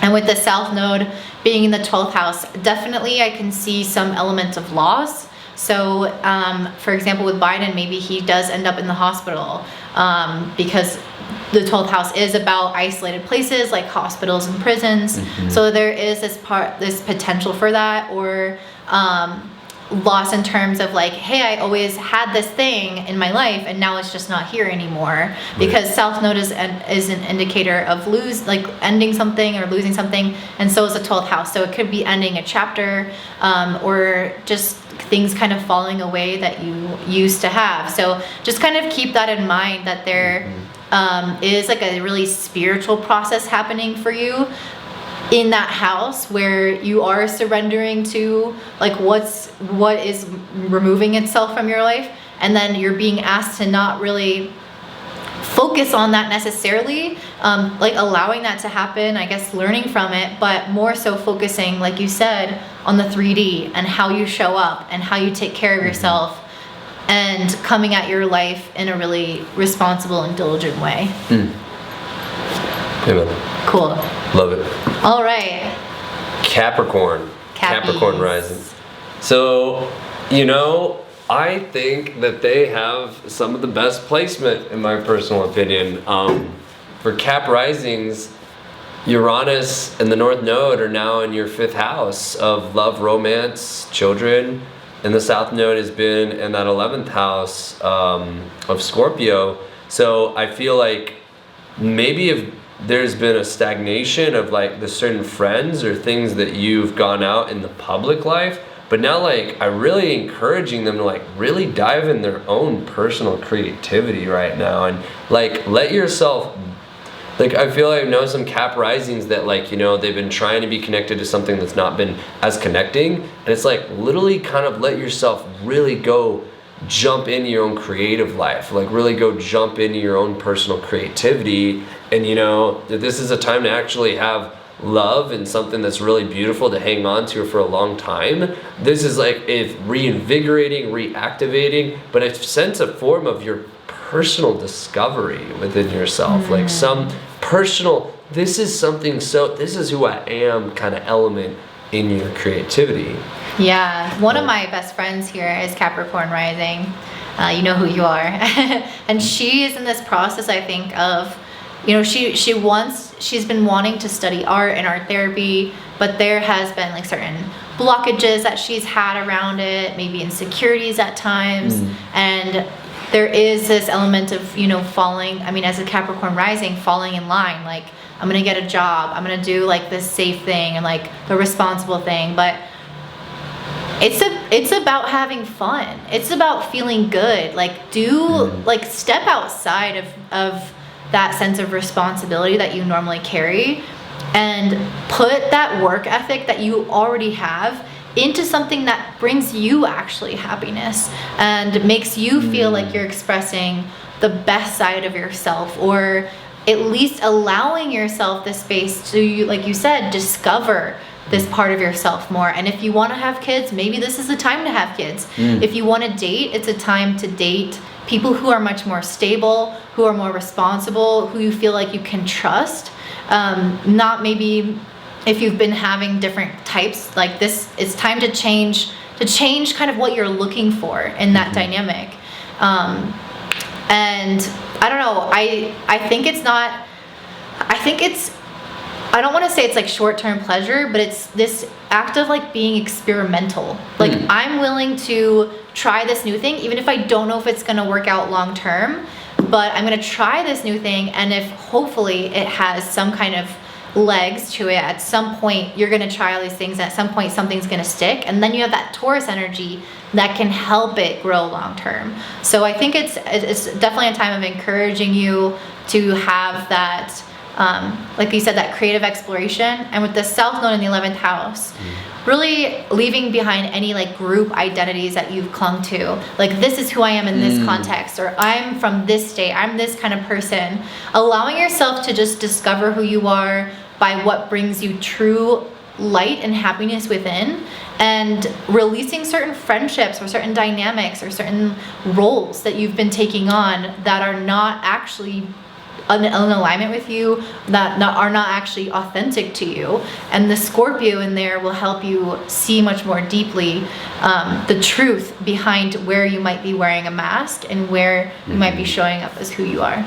And with the South Node being in the 12th house, definitely I can see some elements of loss. So, for example, with Biden, maybe he does end up in the hospital because the 12th house is about isolated places like hospitals and prisons. So there is this potential for that, or loss in terms of like, hey, I always had this thing in my life and now it's just not here anymore. Because South Node is an indicator of ending something or losing something, and so is the 12th house. So it could be ending a chapter, or just things kind of falling away that you used to have. So just kind of keep that in mind, that there is like a really spiritual process happening for you in that house, where you are surrendering to like what is removing itself from your life, and then you're being asked to not really focus on that necessarily, like allowing that to happen, I guess, learning from it, but more so focusing, like you said, on the 3D and how you show up and how you take care of yourself, and coming at your life in a really responsible and diligent way. Amen. Cool. Love it. All right. Capricorn. Capricorn rising. So, you know, I think that they have some of the best placement, in my personal opinion. For Cap risings, Uranus and the North Node are now in your 5th house of love, romance, children, and the South Node has been in that 11th house of Scorpio. So I feel like maybe if there's been a stagnation of like the certain friends or things that you've gone out in the public life, but now like I'm really encouraging them to like really dive in their own personal creativity right now, and like let yourself, like I feel like I know some Cap risings that like, you know, they've been trying to be connected to something that's not been as connecting, and it's like literally kind of let yourself really go jump into your own creative life, like really go jump into your own personal creativity. And you know, this is a time to actually have love and something that's really beautiful to hang on to for a long time. This is like it's reinvigorating, reactivating, but a sense of form of your personal discovery within yourself, like some personal, this is who I am kind of element in your creativity. Yeah, one of my best friends here is Capricorn rising. You know who you are. And she is in this process, I think, of, you know, she's been wanting to study art and art therapy, but there has been like certain blockages that she's had around it, maybe insecurities at times. And there is this element of, you know, falling, I mean, as a Capricorn rising, falling in line, like, I'm gonna get a job, I'm gonna do like this safe thing and like the responsible thing, but it's about having fun. It's about feeling good. Like like step outside of that sense of responsibility that you normally carry, and put that work ethic that you already have into something that brings you actually happiness and makes you feel like you're expressing the best side of yourself, or at least allowing yourself the space to, like you said, discover this part of yourself more. And if you want to have kids, maybe this is the time to have kids. If you want to date, it's a time to date people who are much more stable, who are more responsible, who you feel like you can trust. Not maybe if you've been having different types, like this, it's time to change kind of what you're looking for in that dynamic. And I don't know, I think it's not, I don't want to say it's like short-term pleasure, but it's this act of like being experimental. Like I'm willing to try this new thing, even if I don't know if it's going to work out long-term, but I'm going to try this new thing. And if hopefully it has some kind of legs to it, at some point you're going to try all these things, and at some point something's going to stick, and then you have that Taurus energy that can help it grow long-term. So I think it's definitely a time of encouraging you to have that, like you said, that creative exploration. And with the South Node in the 11th house, really leaving behind any like group identities that you've clung to. Like, this is who I am in this context, or I'm from this state, I'm this kind of person. Allowing yourself to just discover who you are by what brings you true light and happiness within, and releasing certain friendships or certain dynamics or certain roles that you've been taking on that are not actually in alignment with you, that are not actually authentic to you. And the Scorpio in there will help you see much more deeply the truth behind where you might be wearing a mask and where you might be showing up as who you are.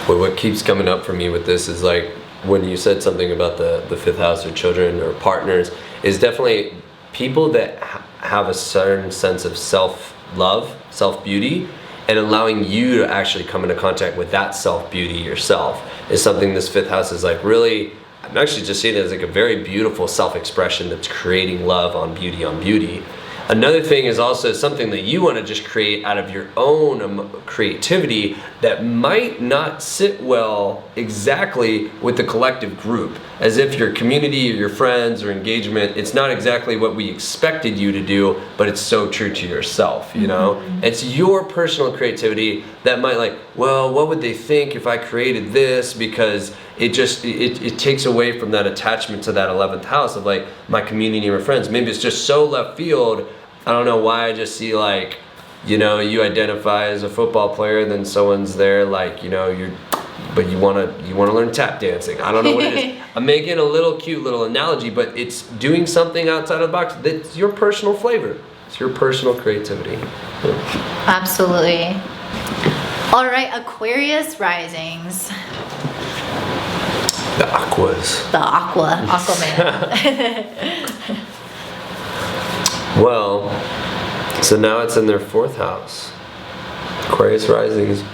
Well, what keeps coming up for me with this is like when you said something about the fifth house or children or partners, is definitely people that have a certain sense of self-love, self-beauty, and allowing you to actually come into contact with that self-beauty yourself is something this fifth house is like really, I'm actually just seeing it as like a very beautiful self-expression that's creating love on beauty on beauty. Another thing is also something that you want to just create out of your own creativity that might not sit well exactly with the collective group. As if your community or your friends or engagement, it's not exactly what we expected you to do, but it's so true to yourself, you know? It's your personal creativity that might like, well, what would they think if I created this? Because it takes away from that attachment to that 11th house of like my community or friends. Maybe it's just so left field. I don't know why I just see like, you know, you identify as a football player and then someone's there like, you know, but you wanna learn tap dancing. I don't know what it is. I'm making a little cute little analogy, but it's doing something outside of the box. That's your personal flavor. It's your personal creativity. Absolutely. All right, Aquarius risings. The Aquas. The Aquaman. Well, so now it's in their fourth house. Aquarius risings.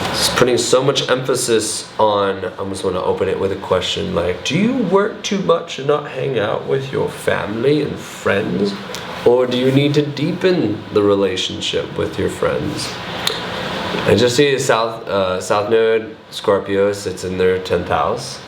It's putting so much emphasis on, I almost want to open it with a question like, do you work too much and not hang out with your family and friends? Or do you need to deepen the relationship with your friends? I just see the South Node, Scorpio, sits in their 10th house.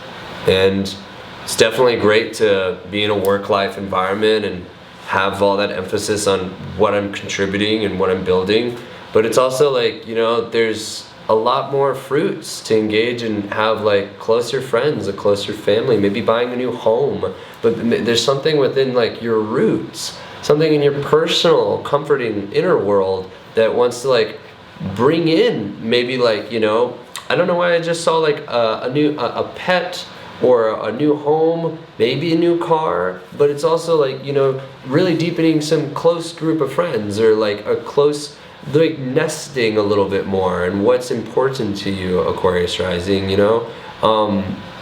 And it's definitely great to be in a work-life environment and have all that emphasis on what I'm contributing and what I'm building. But it's also like, you know, there's a lot more fruits to engage and have like closer friends, a closer family, maybe buying a new home. But there's something within like your roots, something in your personal, comforting inner world that wants to like bring in maybe like, you know, I don't know why I just saw like a pet or a new home, maybe a new car, but it's also like, you know, really deepening some close group of friends or like a close, like nesting a little bit more and what's important to you, Aquarius rising, you know?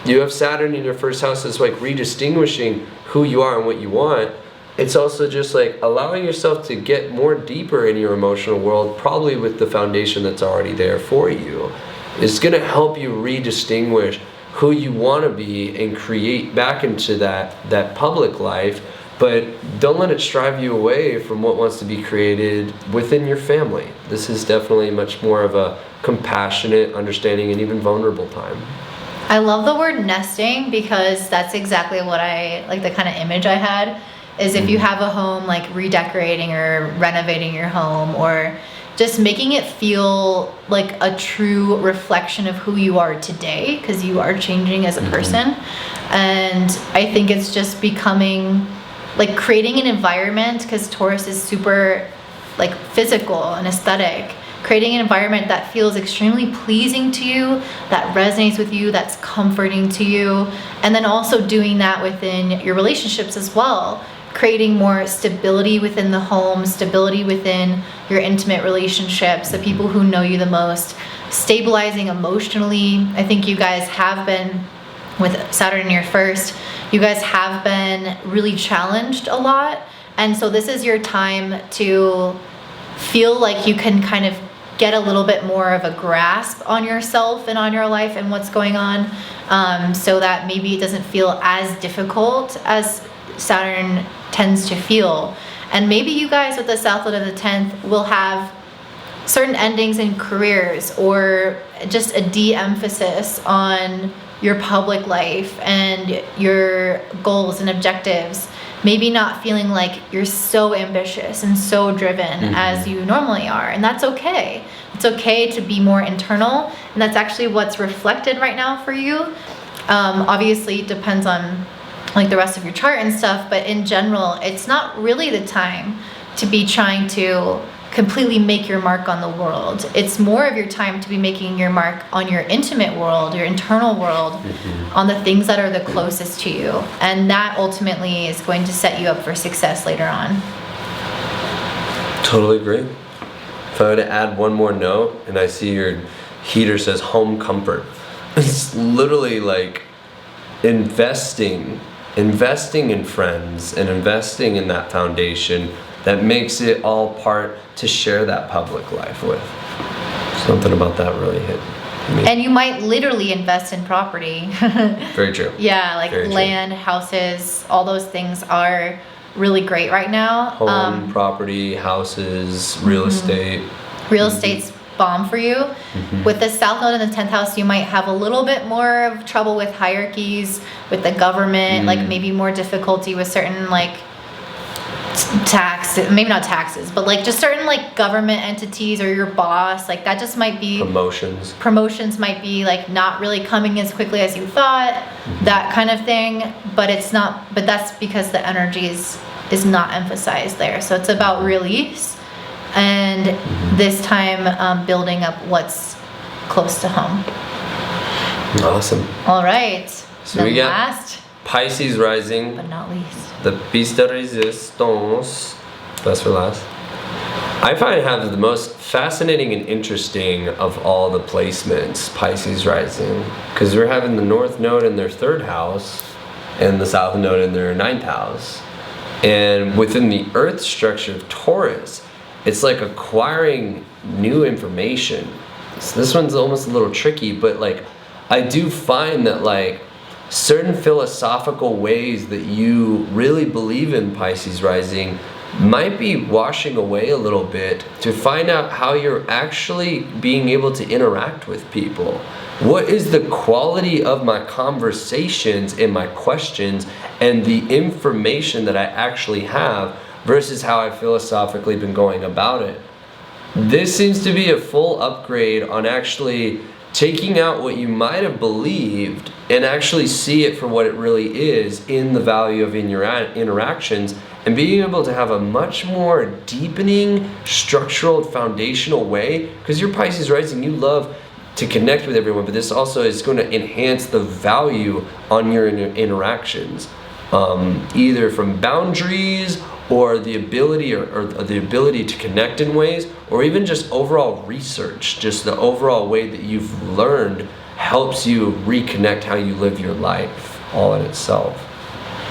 You have Saturn in your first house that's like redistinguishing who you are and what you want. It's also just like allowing yourself to get more deeper in your emotional world, probably with the foundation that's already there for you. It's gonna help you redistinguish who you want to be and create back into that public life, but don't let it strive you away from what wants to be created within your family. This is definitely much more of a compassionate, understanding, and even vulnerable time. I love the word nesting because that's exactly what I, like the kind of image I had, is if you have a home, like redecorating or renovating your home, or just making it feel like a true reflection of who you are today, because you are changing as a person. And I think it's just becoming like creating an environment, because Taurus is super like physical and aesthetic, creating an environment that feels extremely pleasing to you, that resonates with you, that's comforting to you. And then also doing that within your relationships as well, creating more stability within the home, stability within your intimate relationships, the people who know you the most, stabilizing emotionally. I think you guys have been, with Saturn in your first, you guys have been really challenged a lot. And so this is your time to feel like you can kind of get a little bit more of a grasp on yourself and on your life and what's going on, so that maybe it doesn't feel as difficult as Saturn tends to feel. And maybe you guys with the South Node of the 10th will have certain endings in careers, or just a de-emphasis on your public life and your goals and objectives. Maybe not feeling like you're so ambitious and so driven as you normally are. And that's okay. It's okay to be more internal. And that's actually what's reflected right now for you. Obviously, it depends on like the rest of your chart and stuff. But in general, it's not really the time to be trying to completely make your mark on the world. It's more of your time to be making your mark on your intimate world, your internal world, on the things that are the closest to you. And that ultimately is going to set you up for success later on. Totally agree. If I were to add one more note, and I see your heater says home comfort. It's literally like investing in friends and investing in that foundation that makes it all part to share that public life with. Something about that really hit me. And you might literally invest in property. Very true. Yeah, like Very land, true. Houses, all those things are really great right now. Home, property, houses, real estate. Real estate's bomb for you. With the South Node in the 10th house, you might have a little bit more of trouble with hierarchies, with the government, like maybe more difficulty with certain like maybe not taxes, but like just certain like government entities or your boss, like that just might be promotions might be like not really coming as quickly as you thought, that kind of thing. But it's not, but that's because the energy is not emphasized there. So it's about release and this time building up what's close to home. Awesome. All right, so we got last Pisces rising, but not least, the piece de resistance, best for last. I find it have the most fascinating and interesting of all the placements, Pisces rising, because we're having the North Node in their 3rd house and the South Node in their 9th house. And within the Earth structure of Taurus, it's like acquiring new information. So this one's almost a little tricky, but like I do find that like certain philosophical ways that you really believe in, Pisces rising, might be washing away a little bit to find out how you're actually being able to interact with people. What is the quality of my conversations and my questions and the information that I actually have versus how I've philosophically been going about it? This seems to be a full upgrade on actually taking out what you might have believed and actually see it for what it really is in the value of in your interactions, and being able to have a much more deepening, structural, foundational way. Because you're Pisces rising, you love to connect with everyone, but this also is going to enhance the value on your interactions, either from boundaries or the ability or the ability to connect in ways, or even just overall research. Just the overall way that you've learned helps you reconnect how you live your life all in itself.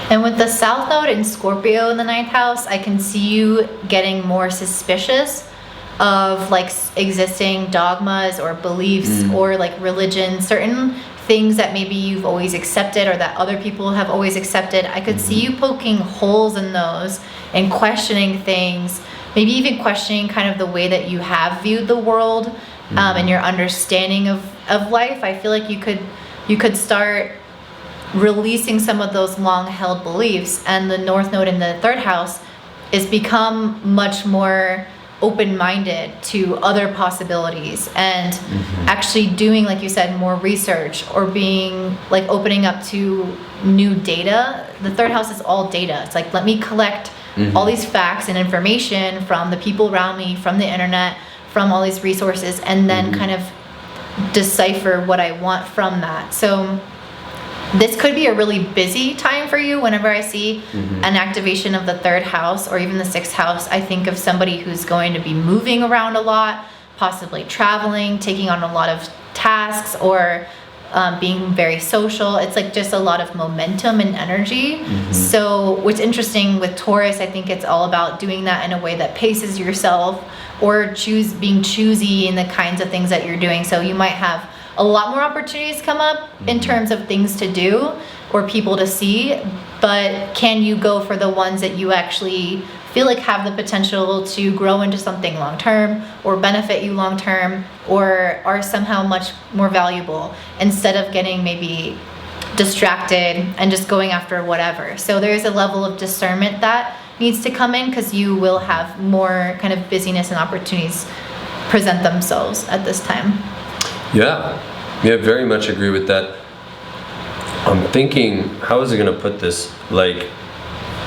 And with the South Node in Scorpio in the 9th house, I can see you getting more suspicious of like existing dogmas or beliefs or like religion, certain things that maybe you've always accepted or that other people have always accepted. I could see you poking holes in those and questioning things, maybe even questioning kind of the way that you have viewed the world and your understanding of life. I feel like you could start releasing some of those long held beliefs, and the North Node in the 3rd house is become much more open-minded to other possibilities and actually doing, like you said, more research, or being like opening up to new data. The third house is all data. It's like, let me collect all these facts and information from the people around me, from the internet, from all these resources, and then kind of decipher what I want from that. So this could be a really busy time for you. Whenever I see an activation of the third house or even the sixth house, I think of somebody who's going to be moving around a lot, possibly traveling, taking on a lot of tasks, or being very social. It's like just a lot of momentum and energy. So what's interesting with Taurus, I think it's all about doing that in a way that paces yourself, or being choosy in the kinds of things that you're doing. So you might have a lot more opportunities come up in terms of things to do or people to see, but can you go for the ones that you actually feel like have the potential to grow into something long term, or benefit you long term, or are somehow much more valuable, instead of getting maybe distracted and just going after whatever. So there's a level of discernment that needs to come in, because you will have more kind of busyness and opportunities present themselves at this time. Yeah, very much agree with that. I'm thinking, how is it going to put this? Like,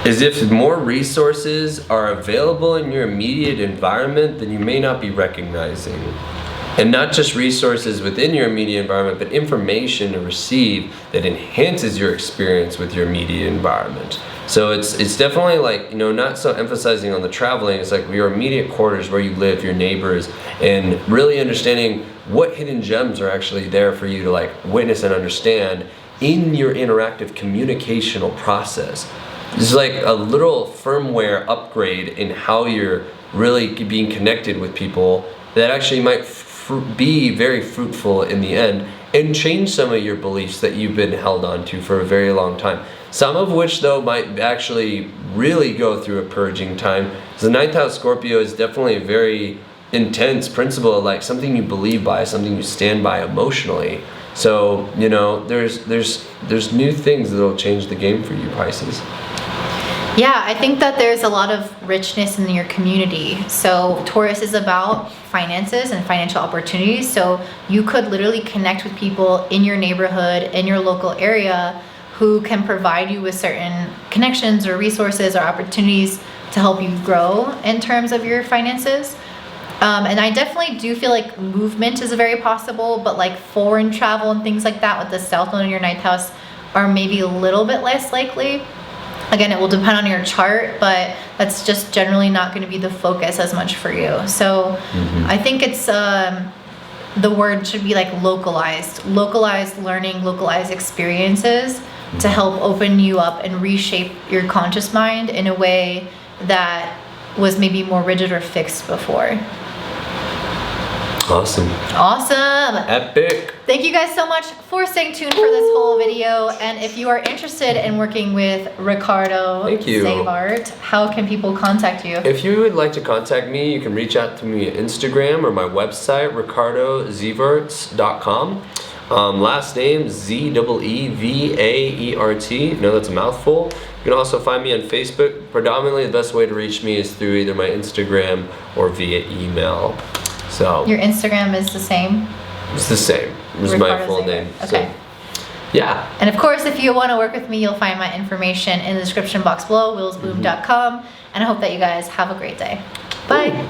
as if more resources are available in your immediate environment than you may not be recognizing. And not just resources within your immediate environment, but information to receive that enhances your experience with your immediate environment. So it's definitely like, you know, not so emphasizing on the traveling. It's like your immediate quarters, where you live, your neighbors, and really understanding what hidden gems are actually there for you to like witness and understand in your interactive communicational process. It's like a little firmware upgrade in how you're really being connected with people that actually might be very fruitful in the end, and change some of your beliefs that you've been held on to for a very long time. Some of which, though, might actually really go through a purging time. So the ninth house Scorpio is definitely a very intense principle, like something you believe by, something you stand by emotionally. So, you know, there's new things that'll change the game for you, Pisces. Yeah, I think that there's a lot of richness in your community. So Taurus is about finances and financial opportunities. So you could literally connect with people in your neighborhood, in your local area, who can provide you with certain connections or resources or opportunities to help you grow in terms of your finances. And I definitely do feel like movement is very possible, but like foreign travel and things like that with the South Node in your ninth house are maybe a little bit less likely. Again, it will depend on your chart, but that's just generally not going to be the focus as much for you. So I think it's, the word should be like localized learning, localized experiences to help open you up and reshape your conscious mind in a way that was maybe more rigid or fixed before. Awesome. Epic. Thank you guys so much for staying tuned for this whole video. And if you are interested in working with Ricardo Zeevaert, how can people contact you? If you would like to contact me, you can reach out to me at Instagram or my website, ricardozeevaert.com. Last name Zeevaert. No, that's a mouthful. You can also find me on Facebook. Predominantly, the best way to reach me is through either my Instagram or via email. So your Instagram is the same? It's the same. It's my full name. Okay. So, yeah. And of course, if you want to work with me, you'll find my information in the description box below, willsboom.com. And I hope that you guys have a great day. Bye. Ooh.